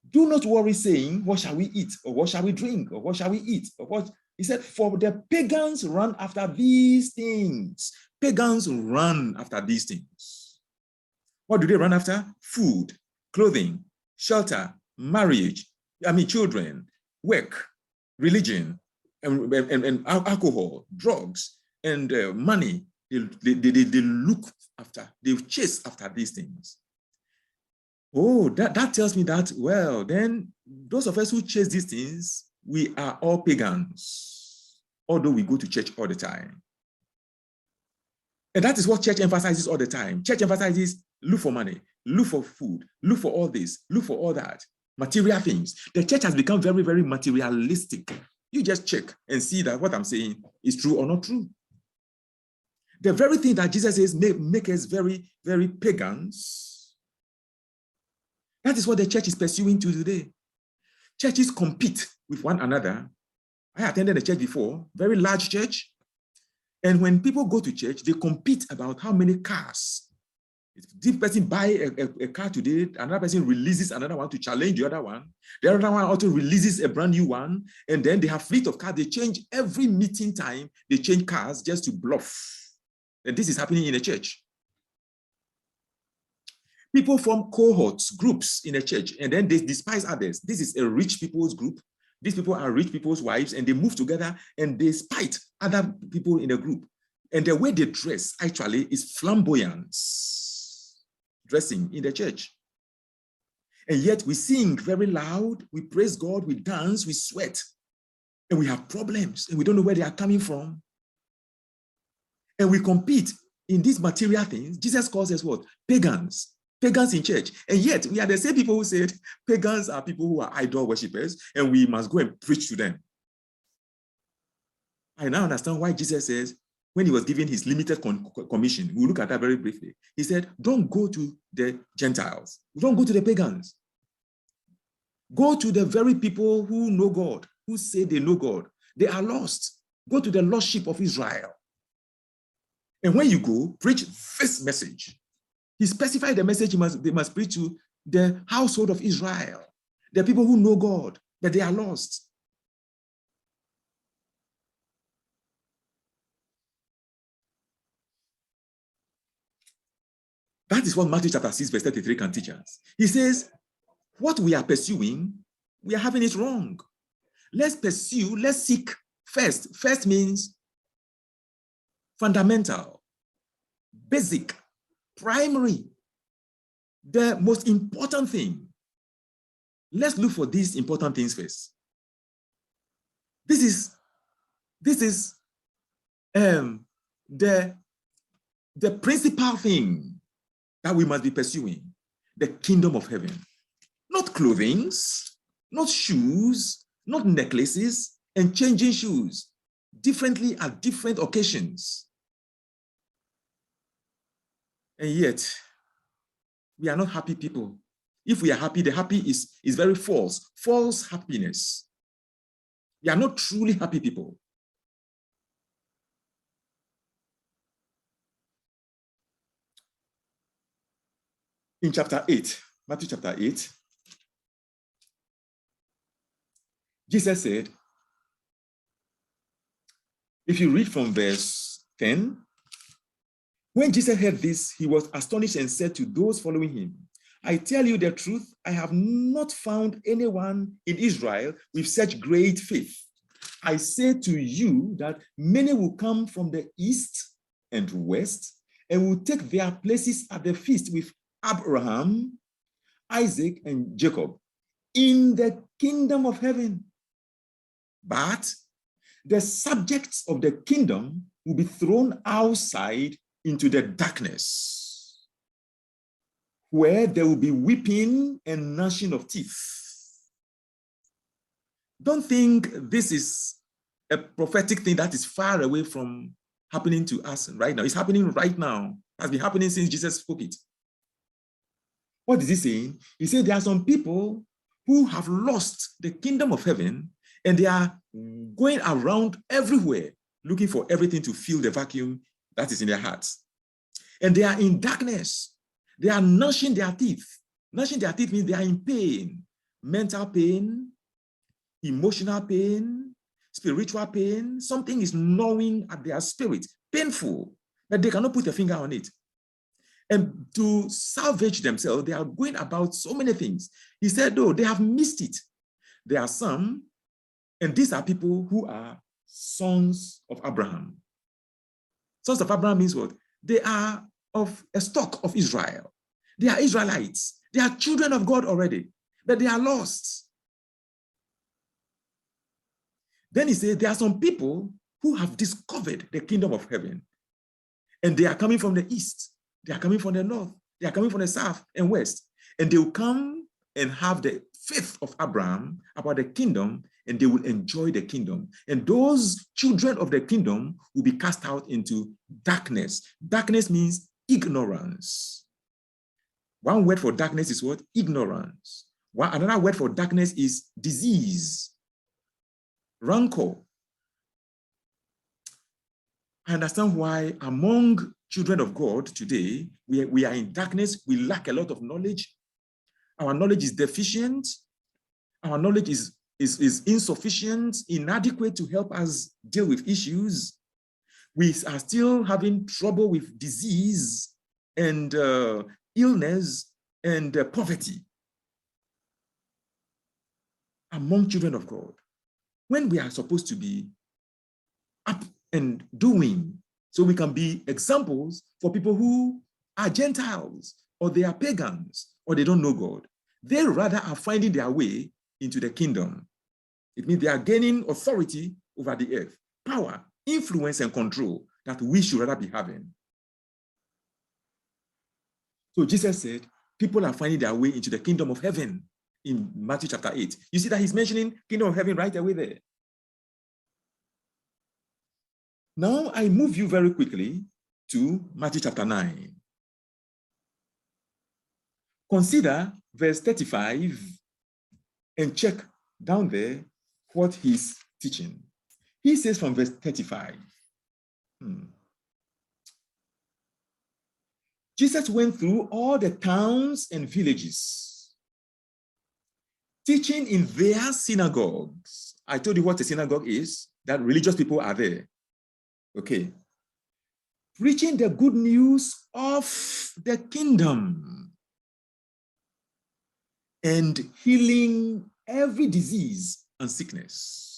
do not worry saying, what shall we eat? Or what shall we drink? Or what shall we eat? Or what? He said, for the pagans run after these things. Pagans run after these things. What do they run after? Food, clothing, shelter, marriage, children, work, religion, and alcohol, drugs, and money. They look after, they chase after these things. Oh, that tells me that, well, then those of us who chase these things, we are all pagans, although we go to church all the time. And that is what church emphasizes all the time. Church emphasizes look for money, look for food, look for all this, look for all that, material things. The church has become very, very materialistic. You just check and see that what I'm saying is true or not true. The very thing that Jesus says make us very, very pagans. That is what the church is pursuing to today. Churches compete with one another. I attended a church before, very large church. And when people go to church, they compete about how many cars. If this person buys a car today, another person releases another one to challenge the other one. The other one also releases a brand new one. And then they have fleet of cars. They change every meeting time. They change cars just to bluff. And this is happening in a church. People form cohorts, groups in a church, and then they despise others. This is a rich people's group. These people are rich people's wives, and they move together and they spite other people in the group. And the way they dress actually is flamboyance, dressing in the church. And yet we sing very loud, we praise God, we dance, we sweat, and we have problems, and we don't know where they are coming from. And we compete in these material things. Jesus calls us what? Pagans. Pagans in church. And yet we are the same people who said pagans are people who are idol worshippers and we must go and preach to them. I now understand why Jesus says when he was giving his limited commission, we'll look at that very briefly. He said, don't go to the Gentiles. Don't go to the pagans. Go to the very people who know God, who say they know God. They are lost. Go to the lost sheep of Israel. And when you go, preach this message. He specified the message they must preach to the household of Israel, the people who know God, but they are lost. That is what Matthew chapter 6, verse 33 can teach us. He says, what we are pursuing, we are having it wrong. Let's pursue, let's seek first. First means fundamental, basic, primary, the most important thing. Let's look for these important things first. This is the principal thing that we must be pursuing, the kingdom of heaven. Not clothing, not shoes, not necklaces, and changing shoes differently at different occasions. And yet, we are not happy people. If we are happy, the happy is very false. False happiness. We are not truly happy people. In chapter 8, Matthew chapter 8, Jesus said, if you read from verse 10, when Jesus heard this, he was astonished and said to those following him, I tell you the truth, I have not found anyone in Israel with such great faith. I say to you that many will come from the east and west and will take their places at the feast with Abraham, Isaac, and Jacob in the kingdom of heaven. But the subjects of the kingdom will be thrown outside into the darkness, where there will be weeping and gnashing of teeth. Don't think this is a prophetic thing that is far away from happening to us right now. It's happening right now. It has been happening since Jesus spoke it. What is he saying? He said there are some people who have lost the kingdom of heaven and they are going around everywhere looking for everything to fill the vacuum that is in their hearts. And they are in darkness. They are gnashing their teeth. Gnashing their teeth means they are in pain, mental pain, emotional pain, spiritual pain. Something is gnawing at their spirit, painful, but they cannot put a finger on it. And to salvage themselves, they are going about so many things. He said, no, they have missed it. There are some, and these are people who are sons of Abraham. Sons of Abraham means what? They are of a stock of Israel. They are Israelites. They are children of God already, but they are lost. Then he said, there are some people who have discovered the kingdom of heaven, and they are coming from the east. They are coming from the north. They are coming from the south and west. And they will come and have the faith of Abraham about the kingdom, and they will enjoy the kingdom. And those children of the kingdom will be cast out into darkness. Darkness means ignorance. One word for darkness is what? Ignorance. Another word for darkness is disease, rancor. I understand why among children of God today, we are in darkness. We lack a lot of knowledge. Our knowledge is deficient. Our knowledge is insufficient, inadequate to help us deal with issues. We are still having trouble with disease and illness and poverty among children of God, when we are supposed to be up and doing, so we can be examples for people who are Gentiles, or they are pagans, or they don't know God. They rather are finding their way into the kingdom. It means they are gaining authority over the earth, power, influence, and control that we should rather be having. So Jesus said, people are finding their way into the kingdom of heaven in Matthew chapter 8. You see that he's mentioning kingdom of heaven right away there. Now I move you very quickly to Matthew chapter 9. Consider verse 35 and check down there what he's teaching. He says from verse 35, Jesus went through all the towns and villages, teaching in their synagogues. I told you what a synagogue is, that religious people are there. Okay. Preaching the good news of the kingdom and healing every disease and sickness.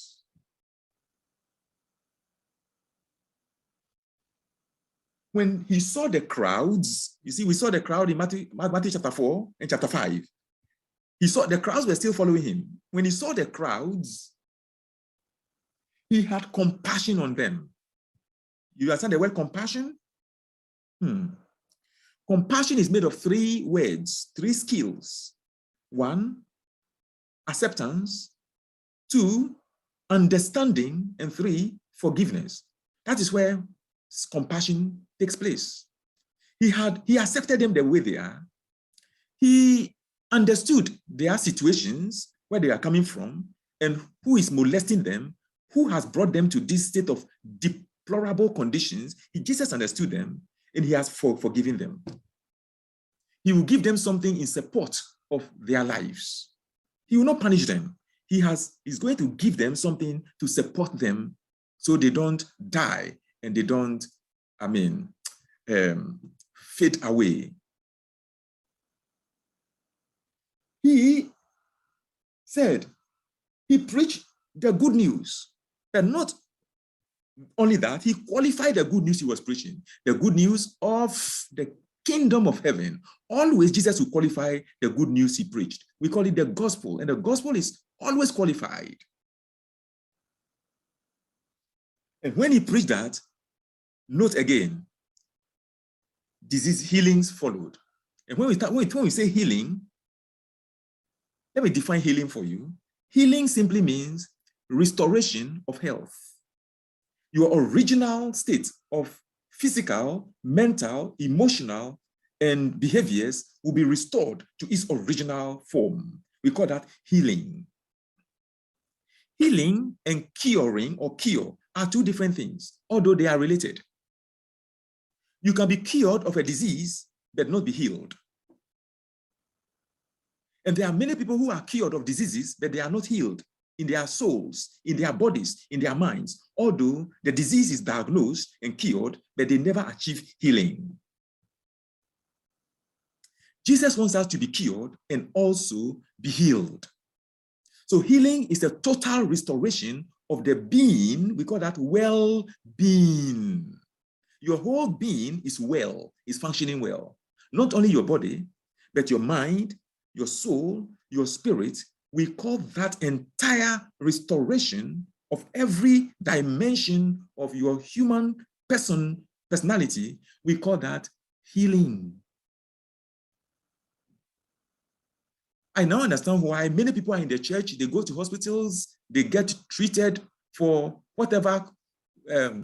When he saw the crowds, you see, we saw the crowd in Matthew chapter 4 and chapter 5. He saw the crowds were still following him. When he saw the crowds, he had compassion on them. You understand the word compassion? Compassion is made of 3 words, 3 skills. 1, acceptance. 2, understanding. And 3, forgiveness. That is where compassion takes place. He accepted them the way they are. He understood their situations, where they are coming from, and who is molesting them, who has brought them to this state of deplorable conditions. Jesus understood them, and he has forgiven them. He will give them something in support of their lives. He will not punish them. He's going to give them something to support them so they don't die and they don't, fade away. He said, he preached the good news, and not only that, he qualified the good news he was preaching, the good news of the kingdom of heaven. Always Jesus will qualify the good news he preached. We call it the gospel, and the gospel is always qualified. And when he preached that, note again, disease healings followed. And when we say healing, let me define healing for you. Healing simply means restoration of health. your original state of physical, mental, emotional, and behaviors will be restored to its original form. We call that healing. Healing and curing or cure are two different things, although they are related. You can be cured of a disease, but not be healed. And there are many people who are cured of diseases, but they are not healed in their souls, in their bodies, in their minds, although the disease is diagnosed and cured, but they never achieve healing. Jesus wants us to be cured and also be healed. So healing is a total restoration of the being. We call that well-being. Your whole being is well, is functioning well. Not only your body, but your mind, your soul, your spirit. We call that entire restoration of every dimension of your human personality. We call that healing. I now understand why many people are in the church, they go to hospitals, they get treated for whatever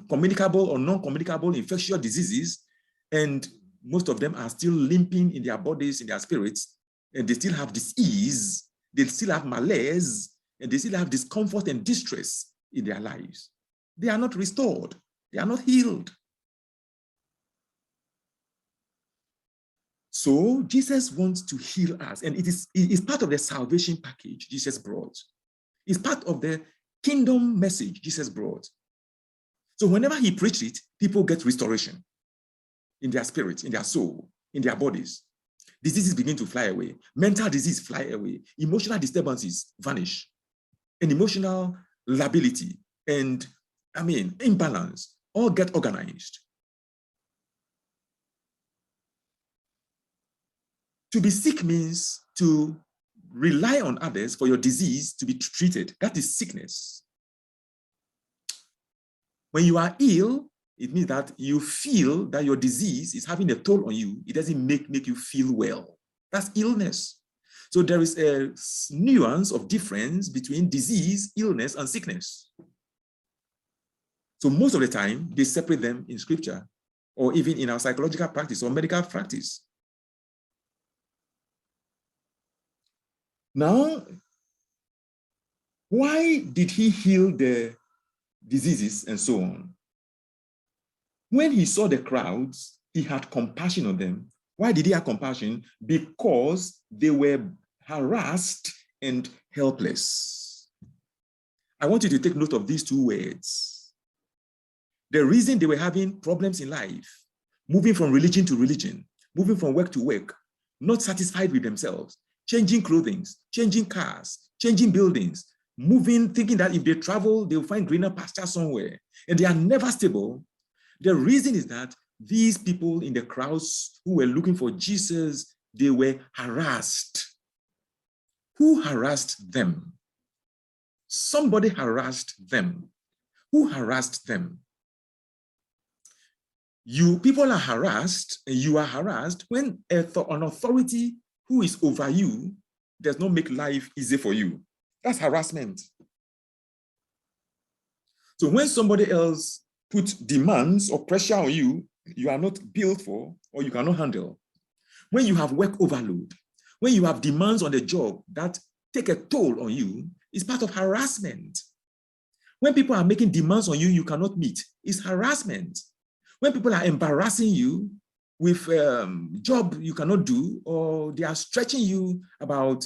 communicable or non-communicable infectious diseases, and most of them are still limping in their bodies, in their spirits, and they still have disease, they still have malaise, and they still have discomfort and distress in their lives. They are not restored, they are not healed. So Jesus wants to heal us, and it is part of the salvation package Jesus brought. It's part of the kingdom message Jesus brought. So whenever he preached it, people get restoration in their spirit, in their soul, in their bodies. Diseases begin to fly away. Mental disease fly away. Emotional disturbances vanish. And emotional lability and, imbalance all get organized. To be sick means to rely on others for your disease to be treated. That is sickness. When you are ill, it means that you feel that your disease is having a toll on you. It doesn't make you feel well. That's illness. So there is a nuance of difference between disease, illness, and sickness. So most of the time, they separate them in scripture or even in our psychological practice or medical practice. Now, why did he heal the diseases and so on? When he saw the crowds, he had compassion on them. Why did he have compassion? Because they were harassed and helpless. I want you to take note of these two words. The reason they were having problems in life, moving from religion to religion, moving from work to work, not satisfied with themselves, changing clothing, changing cars, changing buildings, moving, thinking that if they travel, they'll find greener pasture somewhere, and they are never stable. The reason is that these people in the crowds who were looking for Jesus, they were harassed. Who harassed them? Somebody harassed them. Who harassed them? People are harassed, and you are harassed when an authority who is over you does not make life easy for you. That's harassment. So when somebody else puts demands or pressure on you, you are not built for or you cannot handle. When you have work overload, when you have demands on the job that take a toll on you, it's part of harassment. When people are making demands on you, you cannot meet, it's harassment. When people are embarrassing you with job you cannot do, or they are stretching you about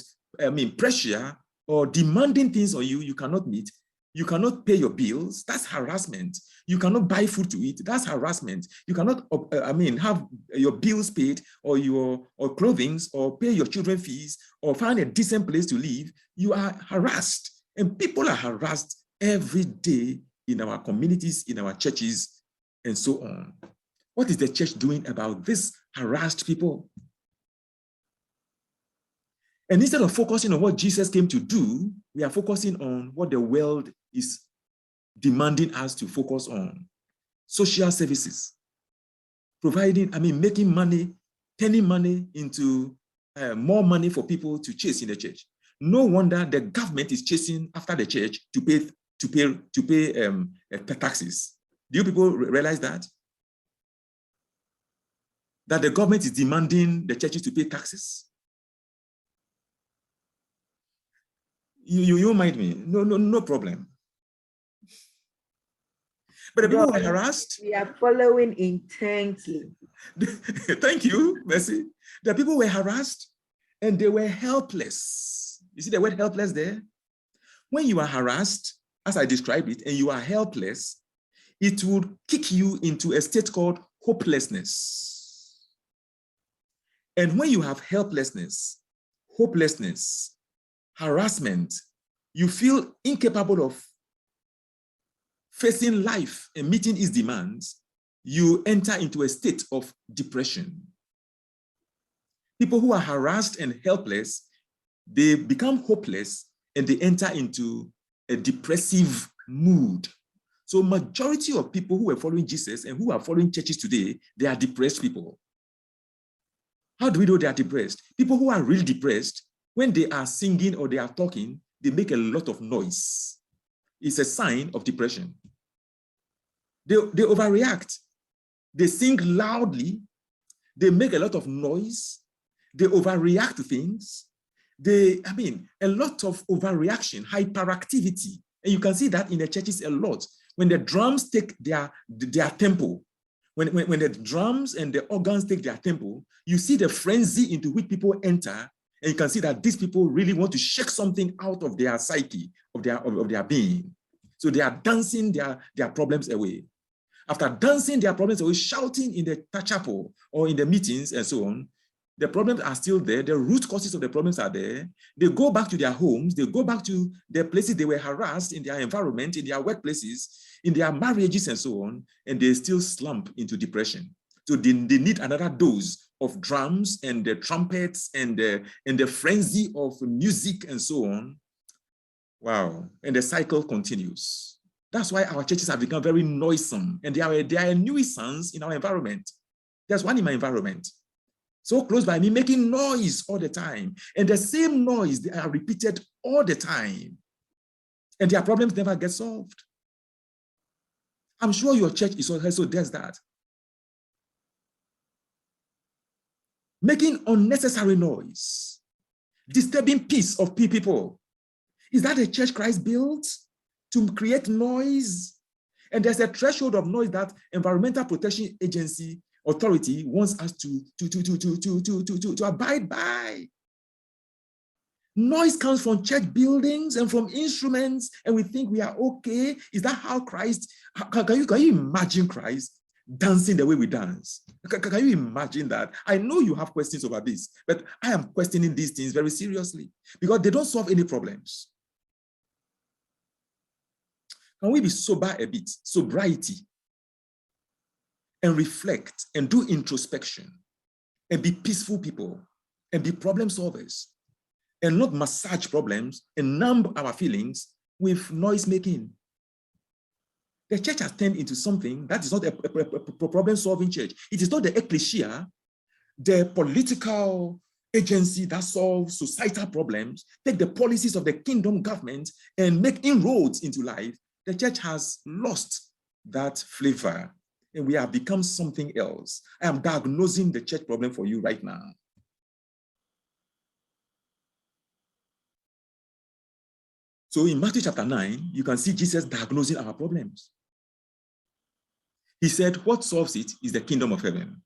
pressure or demanding things on you, you cannot meet, you cannot pay your bills, that's harassment. You cannot buy food to eat, that's harassment. You cannot have your bills paid or clothing or pay your children fees or find a decent place to live. You are harassed, and people are harassed every day in our communities, in our churches, and so on. What is the church doing about this harassed people? And instead of focusing on what Jesus came to do, we are focusing on what the world is demanding us to focus on. Social services, providing, making money, turning money into more money for people to chase in the church. No wonder the government is chasing after the church to pay taxes. Do you people realize that? That the government is demanding the churches to pay taxes? You mind me? No problem. But the people were harassed. We are following intently. Thank you, Mercy. The people were harassed and they were helpless. You see the word helpless there? When you are harassed, as I described it, and you are helpless, it would kick you into a state called hopelessness. And when you have helplessness, hopelessness, harassment, you feel incapable of facing life and meeting its demands, you enter into a state of depression. People who are harassed and helpless, they become hopeless and they enter into a depressive mood. So majority of people who are following Jesus and who are following churches today, they are depressed people. How do we know they are depressed? People who are really depressed, when they are singing or they are talking, they make a lot of noise. It's a sign of depression. They overreact. They sing loudly. They make a lot of noise. They overreact to things. A lot of overreaction, hyperactivity. And you can see that in the churches a lot. When the drums take their tempo, when the drums and the organs take their tempo, you see the frenzy into which people enter. And you can see that these people really want to shake something out of their psyche, of their being. So they are dancing their problems away. After dancing their problems away, shouting in the chapel or in the meetings and so on, the problems are still there. The root causes of the problems are there. They go back to their homes. They go back to the places they were harassed in their environment, in their workplaces, in their marriages and so on, and they still slump into depression. So they need another dose of drums and the trumpets and the frenzy of music and so on. Wow. And the cycle continues. That's why our churches have become very noisome, and they are a nuisance in our environment. There's one in my environment, so close by me, making noise all the time. And the same noise, they are repeated all the time. And their problems never get solved. I'm sure your church is also does that. Making unnecessary noise, disturbing peace of people. Is that a church Christ built? To create noise? And there's a threshold of noise that Environmental Protection Agency authority wants us to abide by. Noise comes from church buildings and from instruments, and we think we are okay. Is that how Christ, can you imagine Christ dancing the way we dance? Can you imagine that? I know you have questions over this, but I am questioning these things very seriously because they don't solve any problems. Can we be sober a bit, sobriety, and reflect and do introspection and be peaceful people and be problem solvers and not massage problems and numb our feelings with noise making? The church has turned into something that is not a problem solving church. It is not the ecclesia, the political agency that solves societal problems, take the policies of the kingdom government and make inroads into life. The church has lost that flavor and we have become something else. I am diagnosing the church problem for you right now. So in Matthew chapter 9, you can see Jesus diagnosing our problems. He said, what solves it is the kingdom of heaven.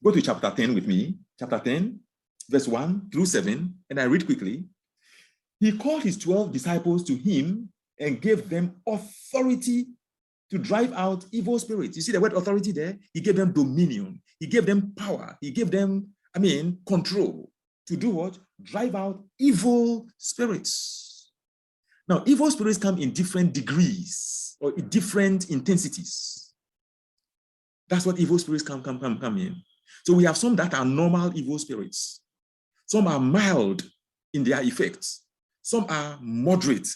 Go to chapter 10 with me, chapter 10, verse 1 through 7, and I read quickly. He called his 12 disciples to him and gave them authority to drive out evil spirits. You see the word authority there? He gave them dominion. He gave them power. He gave them, control. To do what? Drive out evil spirits. Now, evil spirits come in different degrees or in different intensities. That's what evil spirits come in. So we have some that are normal evil spirits. Some are mild in their effects. Some are moderate.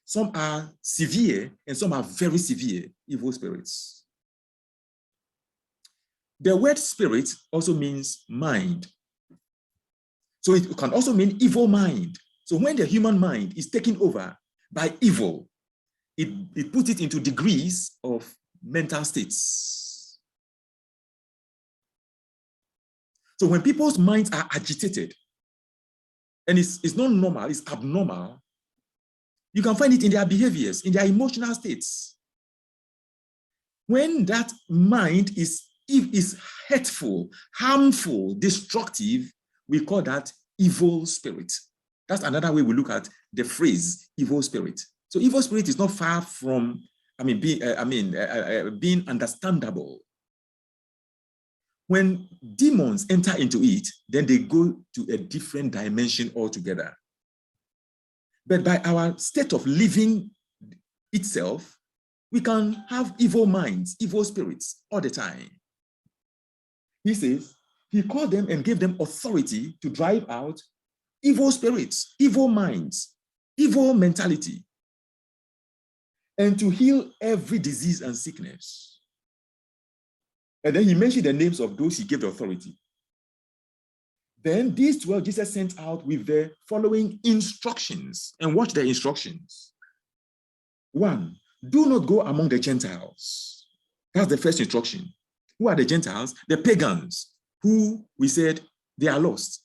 Some are severe, and some are very severe evil spirits. The word spirit also means mind. So it can also mean evil mind. So when the human mind is taken over by evil, it puts it into degrees of mental states. So when people's minds are agitated, and it's not normal, it's abnormal, you can find it in their behaviors, in their emotional states. When that mind is hurtful, harmful, destructive, we call that evil spirit. That's another way we look at the phrase evil spirit. So evil spirit is not far from, being understandable. When demons enter into it, then they go to a different dimension altogether. But by our state of living itself, we can have evil minds, evil spirits all the time. He says, he called them and gave them authority to drive out evil spirits, evil minds, evil mentality, and to heal every disease and sickness. And then he mentioned the names of those he gave the authority. Then these 12 Jesus sent out with the following instructions. And watch the instructions. 1, do not go among the Gentiles. That's the first instruction. Who are the Gentiles? The pagans, who we said they are lost,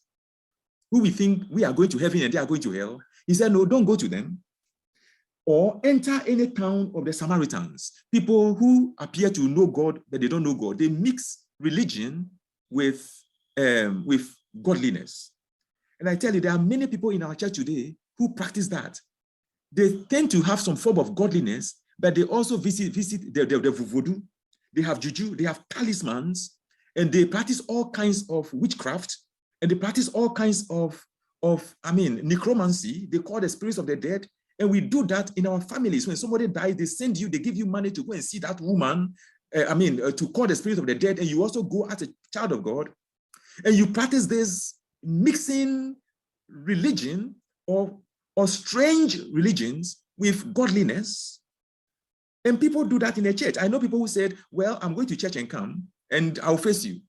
who we think we are going to heaven and they are going to hell. He said, no, don't go to them. Or enter any town of the Samaritans, people who appear to know God, but they don't know God. They mix religion with godliness. And I tell you, there are many people in our church today who practice that. They tend to have some form of godliness, but they also visit the voodoo. They have juju, they have talismans, and they practice all kinds of witchcraft, and they practice all kinds of necromancy. They call the spirits of the dead. And we do that in our families. When somebody dies, they send you, they give you money to go and see that woman, to call the spirit of the dead. And you also go as a child of God, and you practice this mixing religion or strange religions with godliness. And people do that in a church. I know people who said, well, I'm going to church and come, and I'll face you.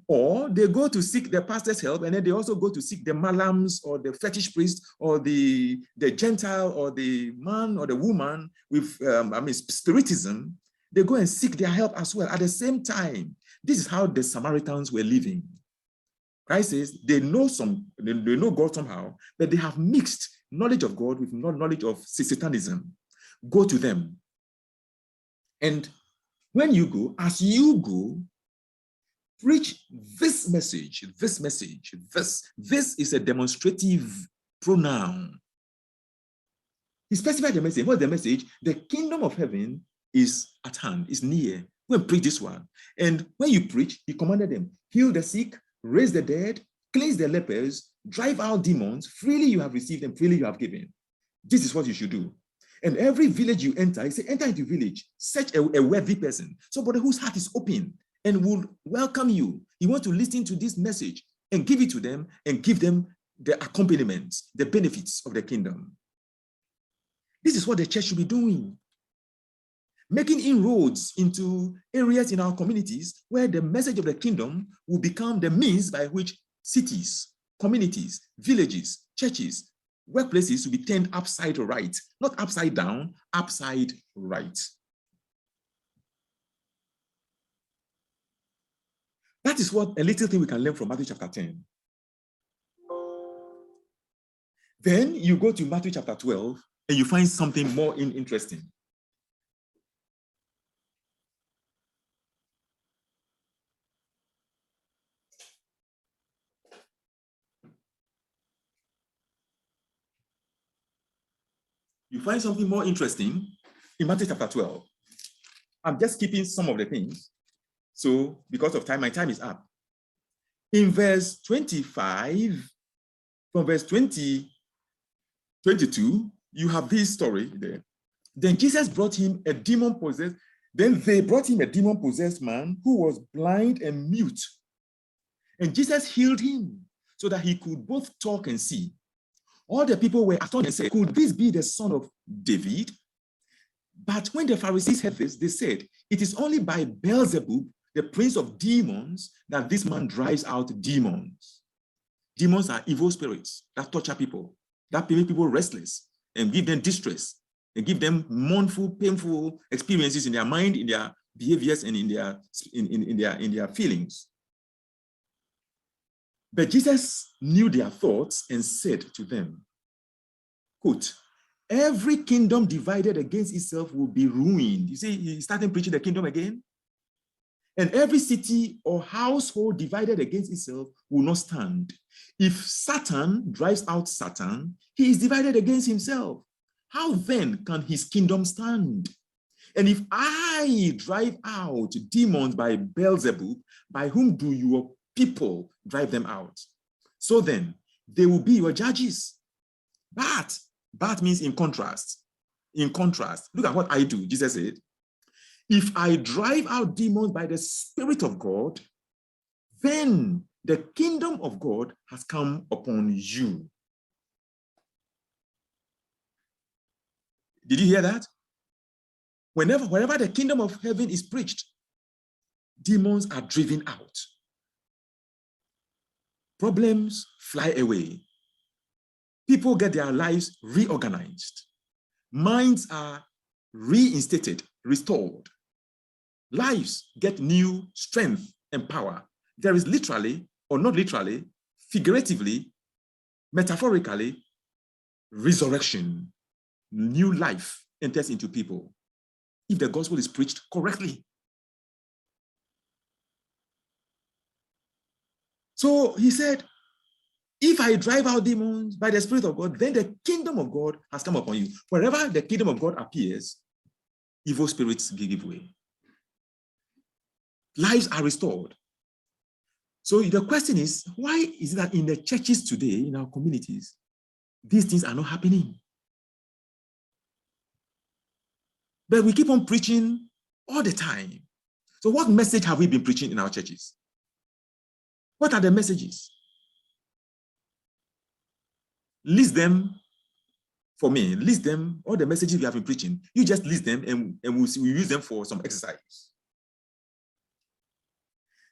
Or they go to seek the pastor's help, and then they also go to seek the malams or the fetish priest or the Gentile or the man or the woman with spiritism. They go and seek their help as well at the same time. This is how the Samaritans were living. Christ says they know God somehow, but they have mixed knowledge of God with knowledge of Satanism. Go to them. And when you go, as you go, preach this message. This is a demonstrative pronoun. He specified the message. What's the message? The kingdom of heaven is at hand, is near. Go and preach this one. And when you preach, he commanded them, heal the sick, raise the dead, cleanse the lepers, drive out demons. Freely you have received and freely you have given. This is what you should do. And every village you enter, he said, enter into village, search a worthy person, somebody whose heart is open and will welcome you. You want to listen to this message and give it to them and give them the accompaniments, the benefits of the kingdom. This is what the church should be doing. Making inroads into areas in our communities where the message of the kingdom will become the means by which cities, communities, villages, churches, workplaces will be turned upside right, not upside down, upside right. That is what a little thing we can learn from Matthew chapter 10. Then you go to Matthew chapter 12 and you find something more interesting. You find something more interesting in Matthew chapter 12. I'm just skipping some of the things. So because of time, my time is up. In verse 25, from verse 22, you have this story there. Then Jesus brought him a demon-possessed, then they brought him a demon-possessed man who was blind and mute. And Jesus healed him so that he could both talk and see. All the people were astonished and said, could this be the son of David? But when the Pharisees heard this, they said, it is only by Beelzebub, the prince of demons, that this man drives out demons. Demons are evil spirits that torture people, that make people restless and give them distress and give them mournful, painful experiences in their mind, in their behaviors, and in their feelings. But Jesus knew their thoughts and said to them, quote, every kingdom divided against itself will be ruined. You see, he started preaching the kingdom again. And every city or household divided against itself will not stand. If Satan drives out Satan, he is divided against himself. How then can his kingdom stand? And if I drive out demons by Beelzebub, by whom do your people drive them out? So then, they will be your judges. But means in contrast. In contrast, look at what I do, Jesus said. If I drive out demons by the Spirit of God, then the kingdom of God has come upon you. Did you hear that? Wherever the kingdom of heaven is preached, demons are driven out. Problems fly away. People get their lives reorganized. Minds are reinstated, restored. Lives get new strength and power. There is literally, or not literally, figuratively, metaphorically, resurrection. New life enters into people if the gospel is preached correctly. So he said, if I drive out demons by the Spirit of God, then the kingdom of God has come upon you. Wherever the kingdom of God appears, evil spirits give way. Lives are restored. So the question is, why is it that in the churches today, in our communities, these things are not happening? But we keep on preaching all the time. So what message have we been preaching in our churches? What are the messages? List them for me. List them, all the messages we have been preaching. You just list them and we'll use them for some exercise.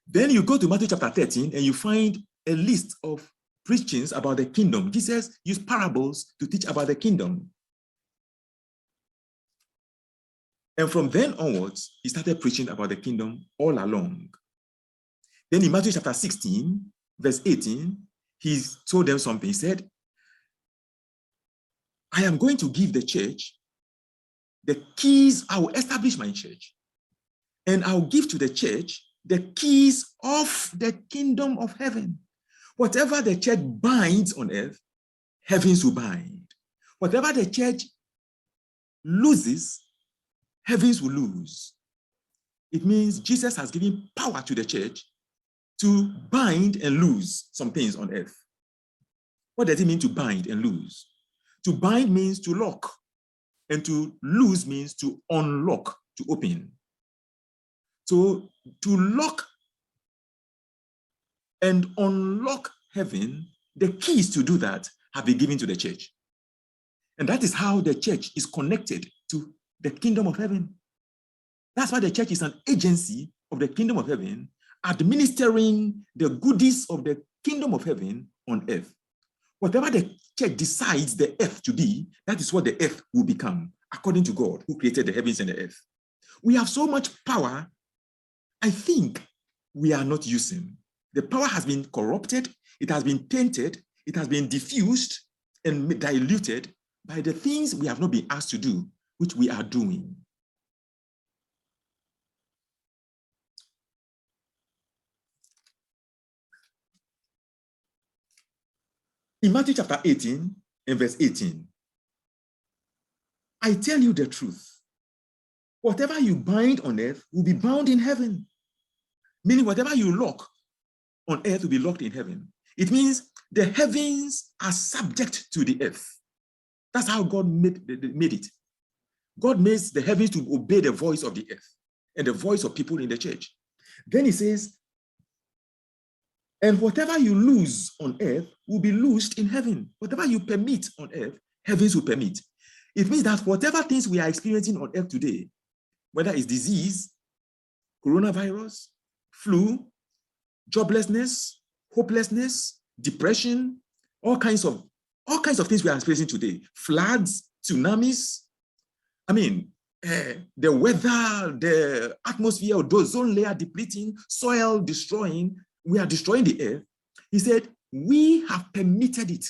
Then you go to Matthew chapter 13 and you find a list of preachings about the kingdom. Jesus used parables to teach about the kingdom. And from then onwards, he started preaching about the kingdom all along. Then in Matthew chapter 16, verse 18, he told them something. He said, I am going to give the church the keys. I will establish my church, and I'll give to the church the keys of the kingdom of heaven. Whatever the church binds on earth, heavens will bind. Whatever the church loses, heavens will lose. It means Jesus has given power to the church to bind and lose some things on earth. What does it mean to bind and lose? To bind means to lock, and to lose means to unlock, to open. So to lock and unlock heaven, the keys to do that have been given to the church. And that is how the church is connected to the kingdom of heaven. That's why the church is an agency of the kingdom of heaven, administering the goodies of the kingdom of heaven on earth. Whatever the church decides the earth to be, that is what the earth will become, according to God, who created the heavens and the earth. We have so much power, I think we are not using. The power has been corrupted, it has been tainted, it has been diffused and diluted by the things we have not been asked to do, which we are doing. In Matthew chapter 18 and verse 18, I tell you the truth. Whatever you bind on earth will be bound in heaven. Meaning whatever you lock on earth will be locked in heaven. It means the heavens are subject to the earth. That's how God made it. God makes the heavens to obey the voice of the earth and the voice of people in the church. Then he says, and whatever you lose on earth will be loosed in heaven. Whatever you permit on earth, heavens will permit. It means that whatever things we are experiencing on earth today, whether it's disease, coronavirus, flu, joblessness, hopelessness, depression, all kinds of things we are experiencing today, floods, tsunamis, I mean, the weather, the atmosphere, ozone layer depleting, soil destroying, we are destroying the earth. He said, we have permitted it.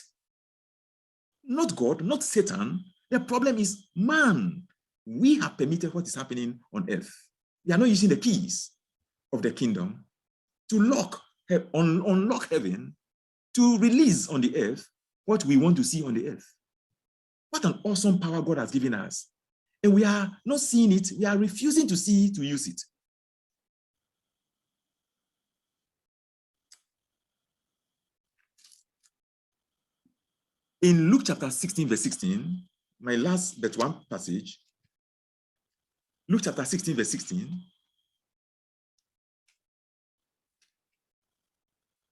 Not God, not Satan. The problem is man. We have permitted what is happening on earth. We are not using the keys of the kingdom to unlock heaven, to release on the earth what we want to see on the earth. What an awesome power God has given us. And we are not seeing it. We are refusing to see it, to use it. In Luke chapter 16, verse 16, my last but one passage, Luke chapter 16, verse 16,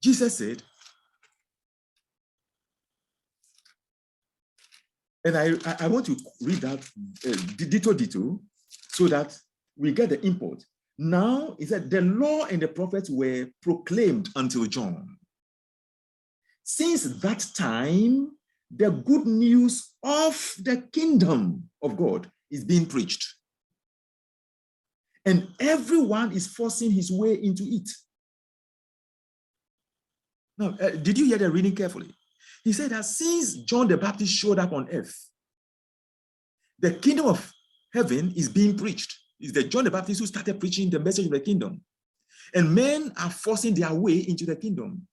Jesus said, and I want to read that dito, so that we get the import. Now, he said, the law and the prophets were proclaimed until John. Since that time, the good news of the kingdom of God is being preached. And everyone is forcing his way into it. Now, did you hear the reading carefully? He said that since John the Baptist showed up on earth, the kingdom of heaven is being preached. It's the John the Baptist who started preaching the message of the kingdom. And men are forcing their way into the kingdom.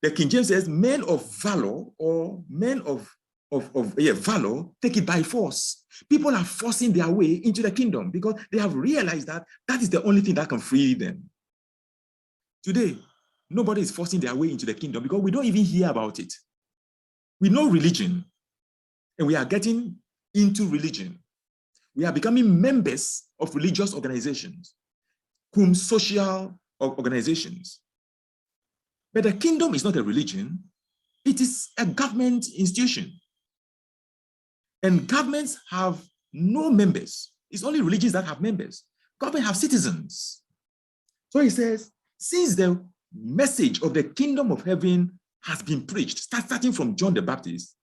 The King James says, men of valor, or men of valor, take it by force. People are forcing their way into the kingdom because they have realized that that is the only thing that can free them. Today, nobody is forcing their way into the kingdom because we don't even hear about it. We know religion, and we are getting into religion. We are becoming members of religious organizations, social organizations. But the kingdom is not a religion. It is a government institution. And governments have no members. It's only religions that have members. Government have citizens. So he says, since the message of the kingdom of heaven has been preached, starting from John the Baptist,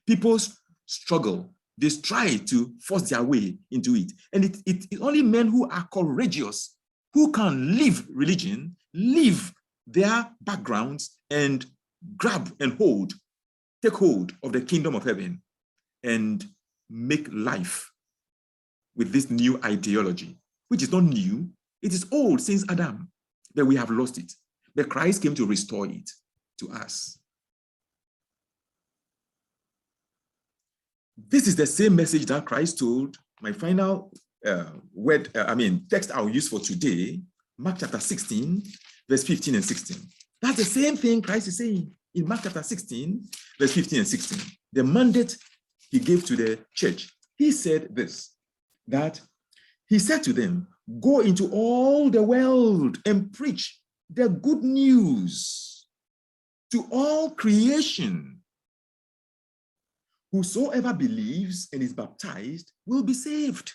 people struggle. They try to force their way into it. And it's only men who are courageous, who can leave religion, leave their backgrounds, and grab and take hold of the kingdom of heaven and make life with this new ideology, which is not new. It is old since Adam, but we have lost it. But Christ came to restore it to us. This is the same message that Christ told. My final text I'll use for today, Mark chapter 16, verse 15 and 16. That's the same thing Christ is saying in Mark chapter 16, verse 15 and 16. The mandate he gave to the church. He said this, that he said to them, go into all the world and preach the good news to all creation. Whosoever believes and is baptized will be saved.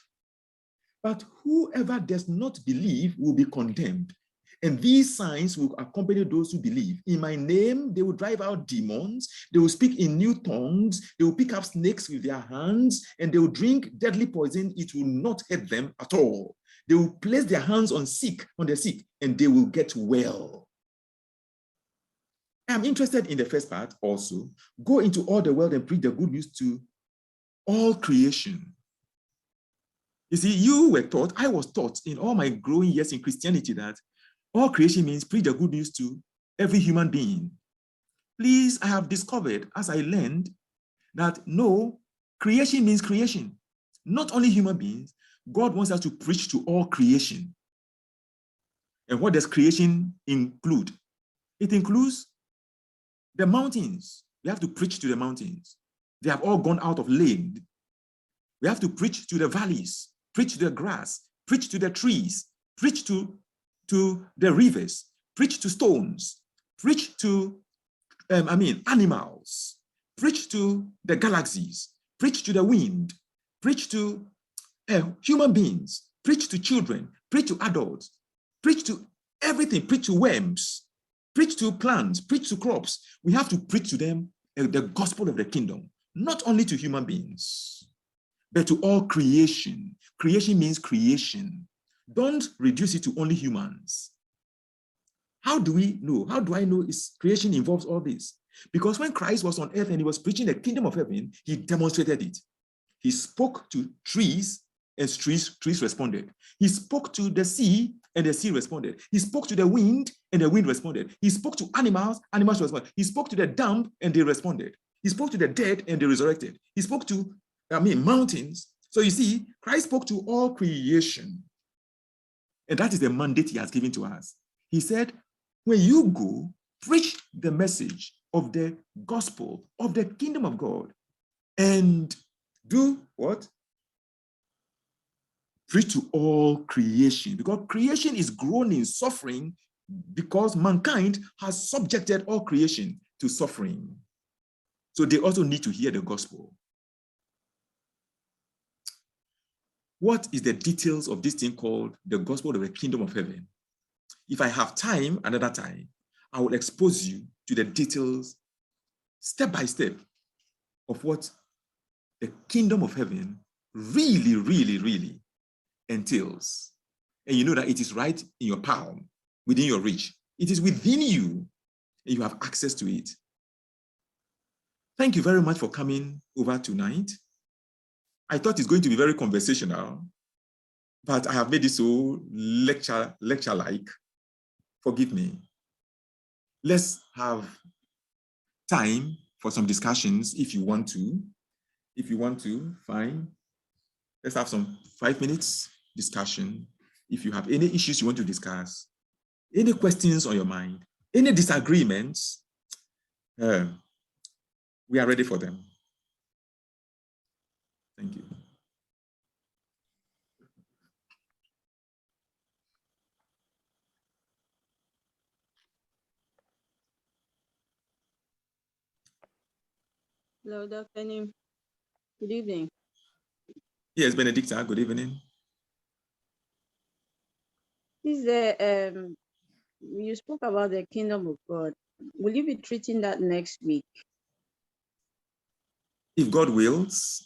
But whoever does not believe will be condemned. And these signs will accompany those who believe. In my name, they will drive out demons. They will speak in new tongues. They will pick up snakes with their hands, and they will drink deadly poison. It will not hurt them at all. They will place their hands on the sick, and they will get well. I'm interested in the first part also. Go into all the world and preach the good news to all creation. You see, I was taught in all my growing years in Christianity that all creation means preach the good news to every human being. Please, I have discovered as I learned that no, creation means creation. Not only human beings, God wants us to preach to all creation. And what does creation include? It includes the mountains. We have to preach to the mountains. They have all gone out of lane. We have to preach to the valleys, preach to the grass, preach to the trees, preach to the rivers, preach to stones, preach to animals, preach to the galaxies, preach to the wind, preach to human beings, preach to children, preach to adults, preach to everything, preach to worms, preach to plants, preach to crops. We have to preach to them the gospel of the kingdom, not only to human beings. but to all creation. Creation means creation. Don't reduce it to only humans. How do we know? How do I know creation involves all this? Because when Christ was on earth and he was preaching the kingdom of heaven, he demonstrated it. He spoke to trees and trees responded. He spoke to the sea and the sea responded. He spoke to the wind and the wind responded. He spoke to animals responded. He spoke to the dumb and they responded. He spoke to the dead and they resurrected. He spoke to, mountains. So you see, Christ spoke to all creation. And that is the mandate he has given to us. He said, when you go, preach the message of the gospel of the kingdom of God and do what? Preach to all creation, because creation is groaning, suffering, because mankind has subjected all creation to suffering. So they also need to hear the gospel. What is the details of this thing called the gospel of the kingdom of heaven? If I have time, another time, I will expose you to the details, step by step, of what the kingdom of heaven really, really, really entails. And you know that it is right in your palm, within your reach. It is within you, and you have access to it. Thank you very much for coming over tonight. I thought it's going to be very conversational, but I have made it so lecture-like. Forgive me. Let's have time for some discussions if you want to. If you want to, fine. Let's have some 5 minutes discussion. If you have any issues you want to discuss, any questions on your mind, any disagreements, we are ready for them. Thank you. Hello, Dr. Anim. Good evening. Yes, Benedicta, good evening. Is there, you spoke about the kingdom of God. Will you be treating that next week? If God wills,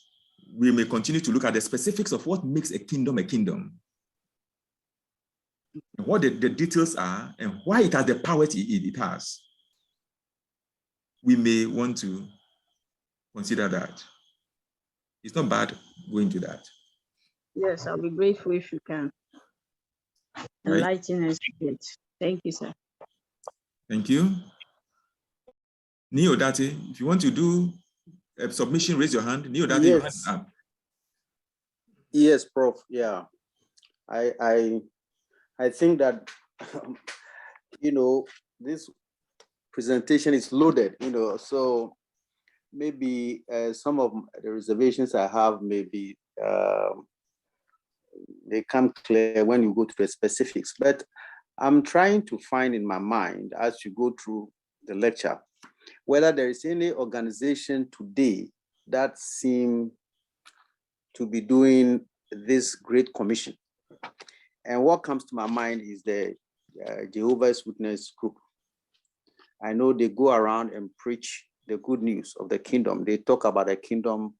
we may continue to look at the specifics of what makes a kingdom, and what the details are, and why it has the power it has. We may want to consider that. It's not bad going to that. Yes, I'll be grateful if you can enlighten us a bit. Thank you, sir. Thank you. Neodate, if you want to do a submission, raise your hand. Neodate, your hand up. Yes, Prof. Yeah, I think that this presentation is loaded. So maybe some of the reservations I have maybe they come clear when you go to the specifics. But I'm trying to find in my mind as you go through the lecture whether there is any organization today that seem to be doing this Great Commission. And what comes to my mind is the Jehovah's Witness group. I know they go around and preach the good news of the kingdom. They talk about the kingdom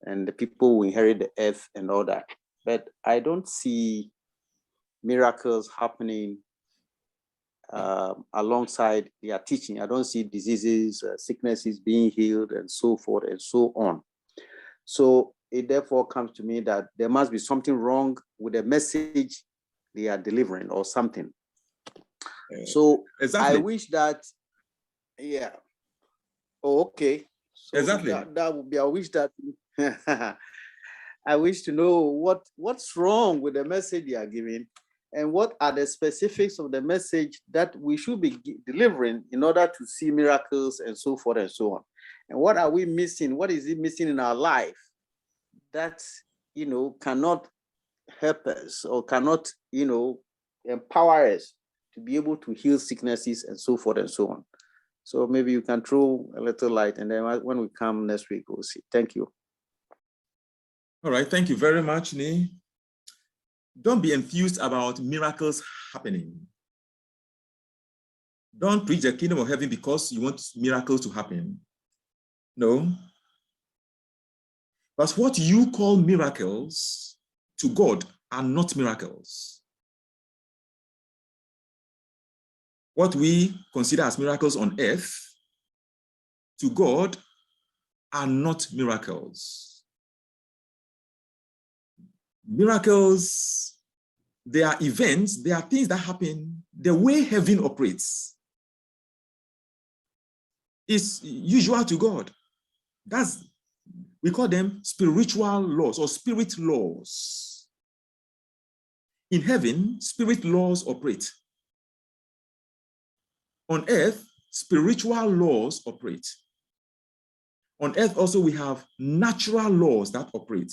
and the people who inherit the earth and all that. But I don't see miracles happening alongside their teaching. I don't see diseases, sicknesses being healed and so forth and so on. So it therefore comes to me that there must be something wrong with the message they are delivering or something. So exactly. I wish that, yeah. Oh, okay. So exactly. That would be, I wish that, I wish to know what's wrong with the message they are giving and what are the specifics of the message that we should be delivering in order to see miracles and so forth and so on. And what are we missing? What is it missing in our life that, cannot help us or cannot, empower us to be able to heal sicknesses and so forth and so on. So maybe you can throw a little light, and then when we come next week, we'll see. Thank you. All right, thank you very much, Nee. Don't be enthused about miracles happening. Don't preach the kingdom of heaven because you want miracles to happen. No. But what you call miracles to God are not miracles. What we consider as miracles on earth to God are not miracles. Miracles, they are events, they are things that happen the way heaven operates. Is usual to God. We call them spiritual laws or spirit laws. In heaven, spirit laws operate. On earth, spiritual laws operate. On earth also, we have natural laws that operate.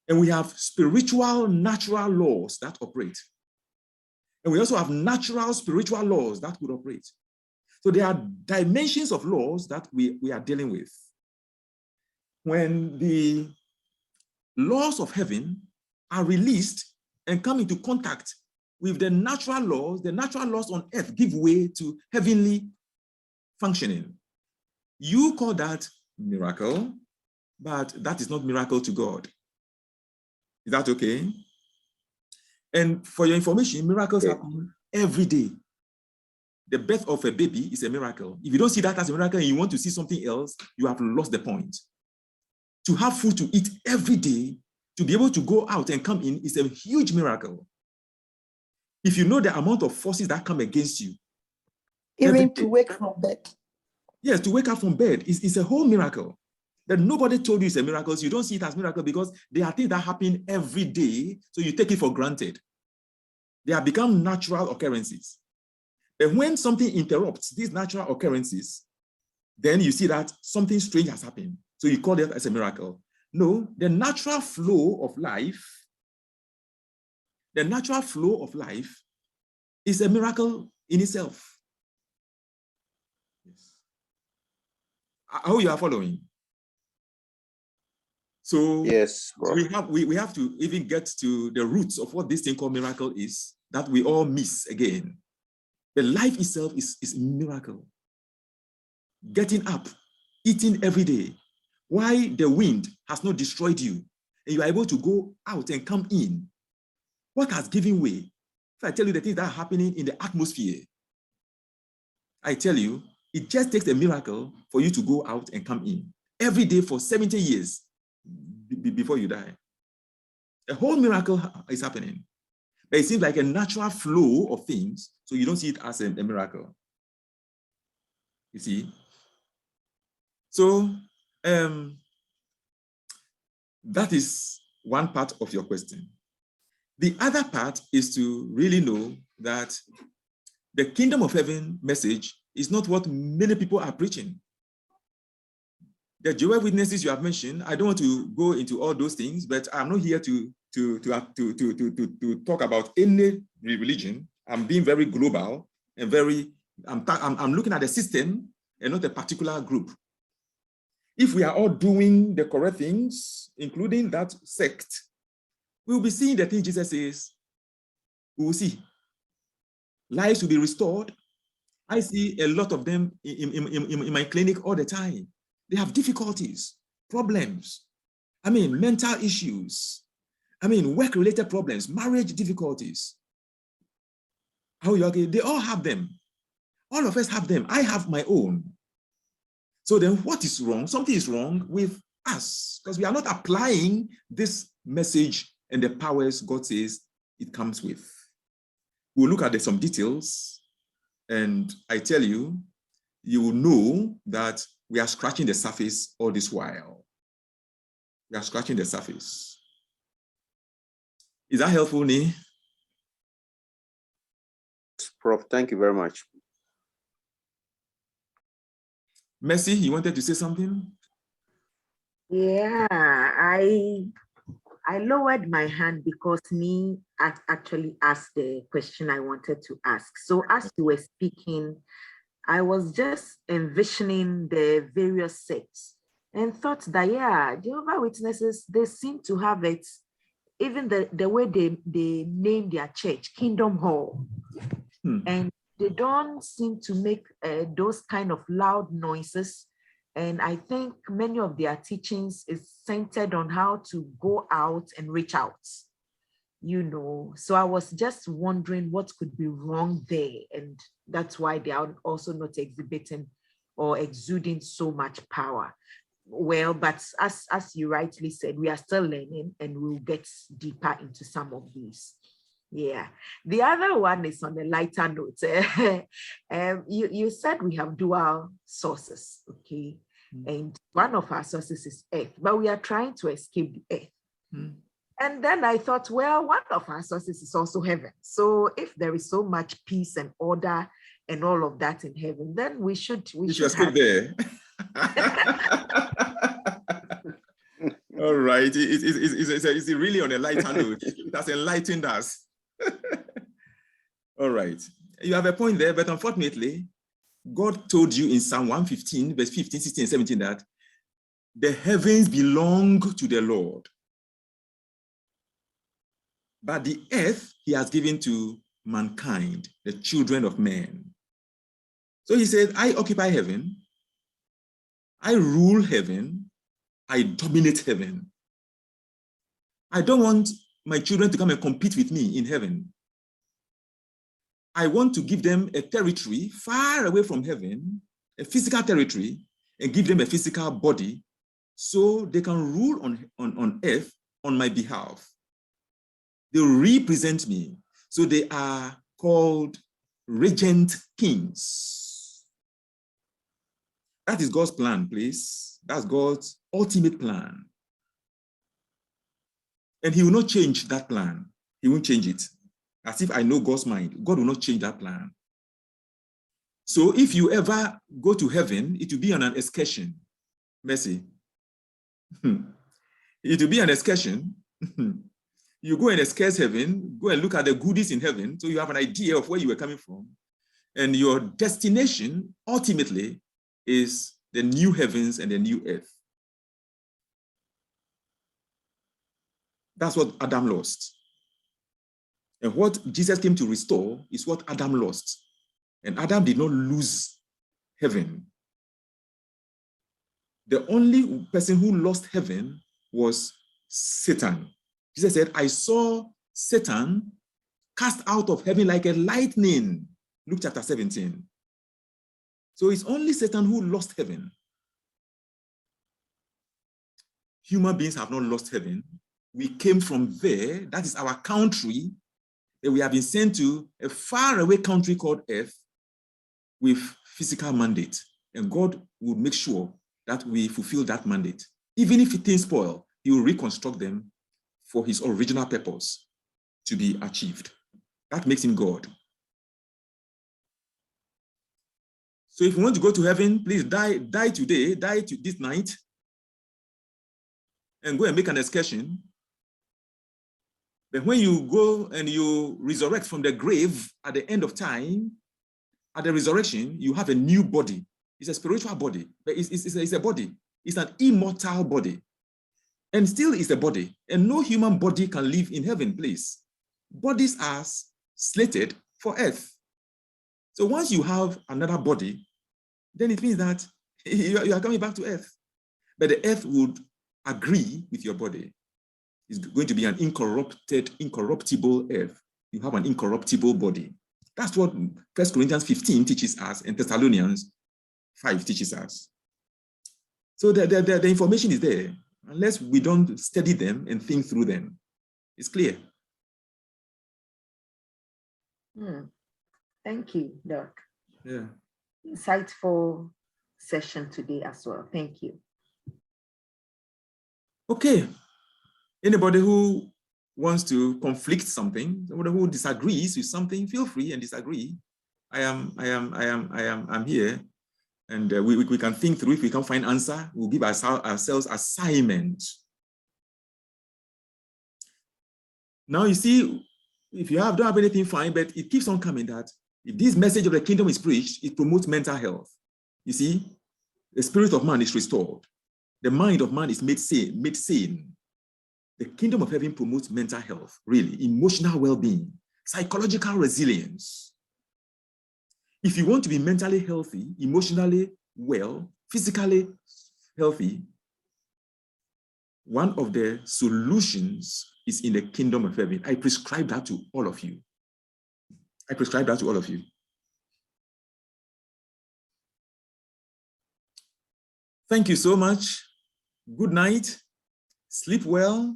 And we have spiritual, natural laws that operate. And we also have natural, spiritual laws that could operate. So there are dimensions of laws that we are dealing with. When the laws of heaven are released and come into contact with the natural laws on earth give way to heavenly functioning. You call that miracle, but that is not miracle to God. Is that okay? And for your information, miracles happen every day. The birth of a baby is a miracle. If you don't see that as a miracle and you want to see something else, you have lost the point. To have food to eat every day, to be able to go out and come in is a huge miracle. If you know the amount of forces that come against you. Even to wake from bed. Yes, to wake up from bed is a whole miracle. That nobody told you it's a miracle, so you don't see it as miracle because there are things that happen every day, so you take it for granted. They have become natural occurrences. But when something interrupts these natural occurrences, then you see that something strange has happened. So you call it as a miracle. No, the natural flow of life is a miracle in itself. Yes. I hope you are following. So yes, we have to even get to the roots of what this thing called miracle is, that we all miss again. The life itself is a miracle. Getting up, eating every day. Why the wind has not destroyed you, and you are able to go out and come in. What has given way? If I tell you the things that are happening in the atmosphere, I tell you, it just takes a miracle for you to go out and come in. Every day for 70 years before you die. A whole miracle is happening. But it seems like a natural flow of things, so you don't see it as a miracle. You see? So, that is one part of your question. The other part is to really know that the kingdom of heaven message is not what many people are preaching. The Jehovah's Witnesses you have mentioned, I don't want to go into all those things, but I'm not here to talk about any religion. I'm being very global and I'm looking at the system and not a particular group. If we are all doing the correct things, including that sect, we will be seeing the thing Jesus says. We will see. Lives will be restored. I see a lot of them in my clinic all the time. They have difficulties, problems. I mean, mental issues. I mean, work-related problems, marriage difficulties. How you okay? They all have them. All of us have them. I have my own. So then what is wrong? Something is wrong with us because we are not applying this message and the powers God says it comes with. We'll look at some details and I tell you, you will know that we are scratching the surface all this while. We are scratching the surface. Is that helpful, Nee? Prof, thank you very much. Mercy, you wanted to say something? Yeah, I lowered my hand because I actually asked the question I wanted to ask. So as you were speaking, I was just envisioning the various sects and thought that, yeah, Jehovah's Witnesses, they seem to have it, even the way they name their church, Kingdom Hall. And they don't seem to make those kind of loud noises. And I think many of their teachings is centered on how to go out and reach out, you know. So I was just wondering what could be wrong there. And that's why they are also not exhibiting or exuding so much power. Well, but as you rightly said, we are still learning and we'll get deeper into some of these. Yeah. The other one is on a lighter note. You said we have dual sources, okay? And one of our sources is earth, but we are trying to escape the earth. And then I thought, well, one of our sources is also heaven. So if there is so much peace and order and all of that in heaven, then we should escape there. All right. It's really on a lighter note. It has enlightened us. All right. You have a point there, but unfortunately, God told you in Psalm 115, verse 15, 16, and 17 that the heavens belong to the Lord, but the earth he has given to mankind, the children of men. So he said, I occupy heaven, I rule heaven, I dominate heaven. I don't want my children to come and compete with me in heaven. I want to give them a territory far away from heaven, a physical territory, and give them a physical body so they can rule on earth on my behalf. They represent me. So they are called regent kings. That is God's plan, please. That's God's ultimate plan. And he will not change that plan. He won't change it. As if I know God's mind. God will not change that plan. So if you ever go to heaven, it will be on an excursion. Mercy. It will be an excursion. You go and excurse heaven, go and look at the goodies in heaven, so you have an idea of where you were coming from. And your destination, ultimately, is the new heavens and the new earth. That's what Adam lost. And what Jesus came to restore is what Adam lost. And Adam did not lose heaven. The only person who lost heaven was Satan. Jesus said, I saw Satan cast out of heaven like a lightning. Luke chapter 17. So it's only Satan who lost heaven. Human beings have not lost heaven. We came from there. That is our country. That we have been sent to a faraway country called Earth with physical mandate. And God will make sure that we fulfill that mandate. Even if things spoil, he will reconstruct them for his original purpose to be achieved. That makes him God. So if you want to go to heaven, please die today, this night, and go and make an excursion. But when you go and you resurrect from the grave at the end of time, at the resurrection, you have a new body. It's a spiritual body, but it's a body. It's an immortal body. And still is a body. And no human body can live in heaven, please. Bodies are slated for earth. So once you have another body, then it means that you are coming back to earth. But the earth would agree with your body. It's going to be an incorruptible earth. You have an incorruptible body. That's what 1 Corinthians 15 teaches us and Thessalonians 5 teaches us. So the information is there, unless we don't study them and think through them. It's clear. Thank you, Doc. Yeah. Insightful session today as well. Thank you. Okay. Anybody who wants to conflict something, somebody who disagrees with something, feel free and disagree. I'm here, and we can think through. If we can't find answer, we'll give ourselves assignment. Now you see, if you don't have anything, fine, but it keeps on coming that if this message of the kingdom is preached, it promotes mental health. You see, the spirit of man is restored. The mind of man is made sane. The kingdom of heaven promotes mental health, really, emotional well-being, psychological resilience. If you want to be mentally healthy, emotionally well, physically healthy, one of the solutions is in the kingdom of heaven. I prescribe that to all of you. I prescribe that to all of you. Thank you so much. Good night. Sleep well.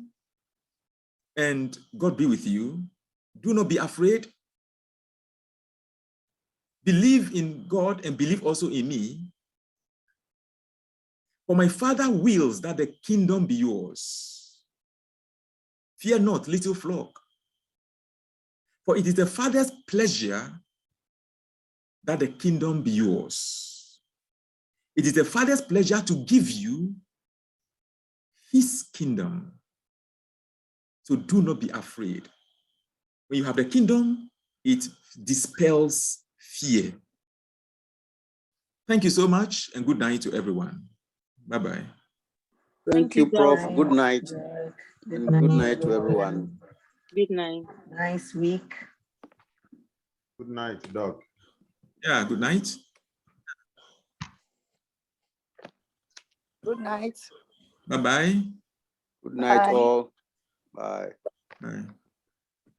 And God be with you. Do not be afraid. Believe in God and believe also in me. For my Father wills that the kingdom be yours. Fear not, little flock. For it is the Father's pleasure that the kingdom be yours. It is the Father's pleasure to give you his kingdom. So do not be afraid. When you have the kingdom, it dispels fear. Thank you so much and good night to everyone. Bye-bye. Thank you, Prof. Bye. Good night. And good night to everyone. Good night. Nice week. Good night, Doc. Yeah, good night. Good night. Bye-bye. Good night, Bye. all. Bye. Bye.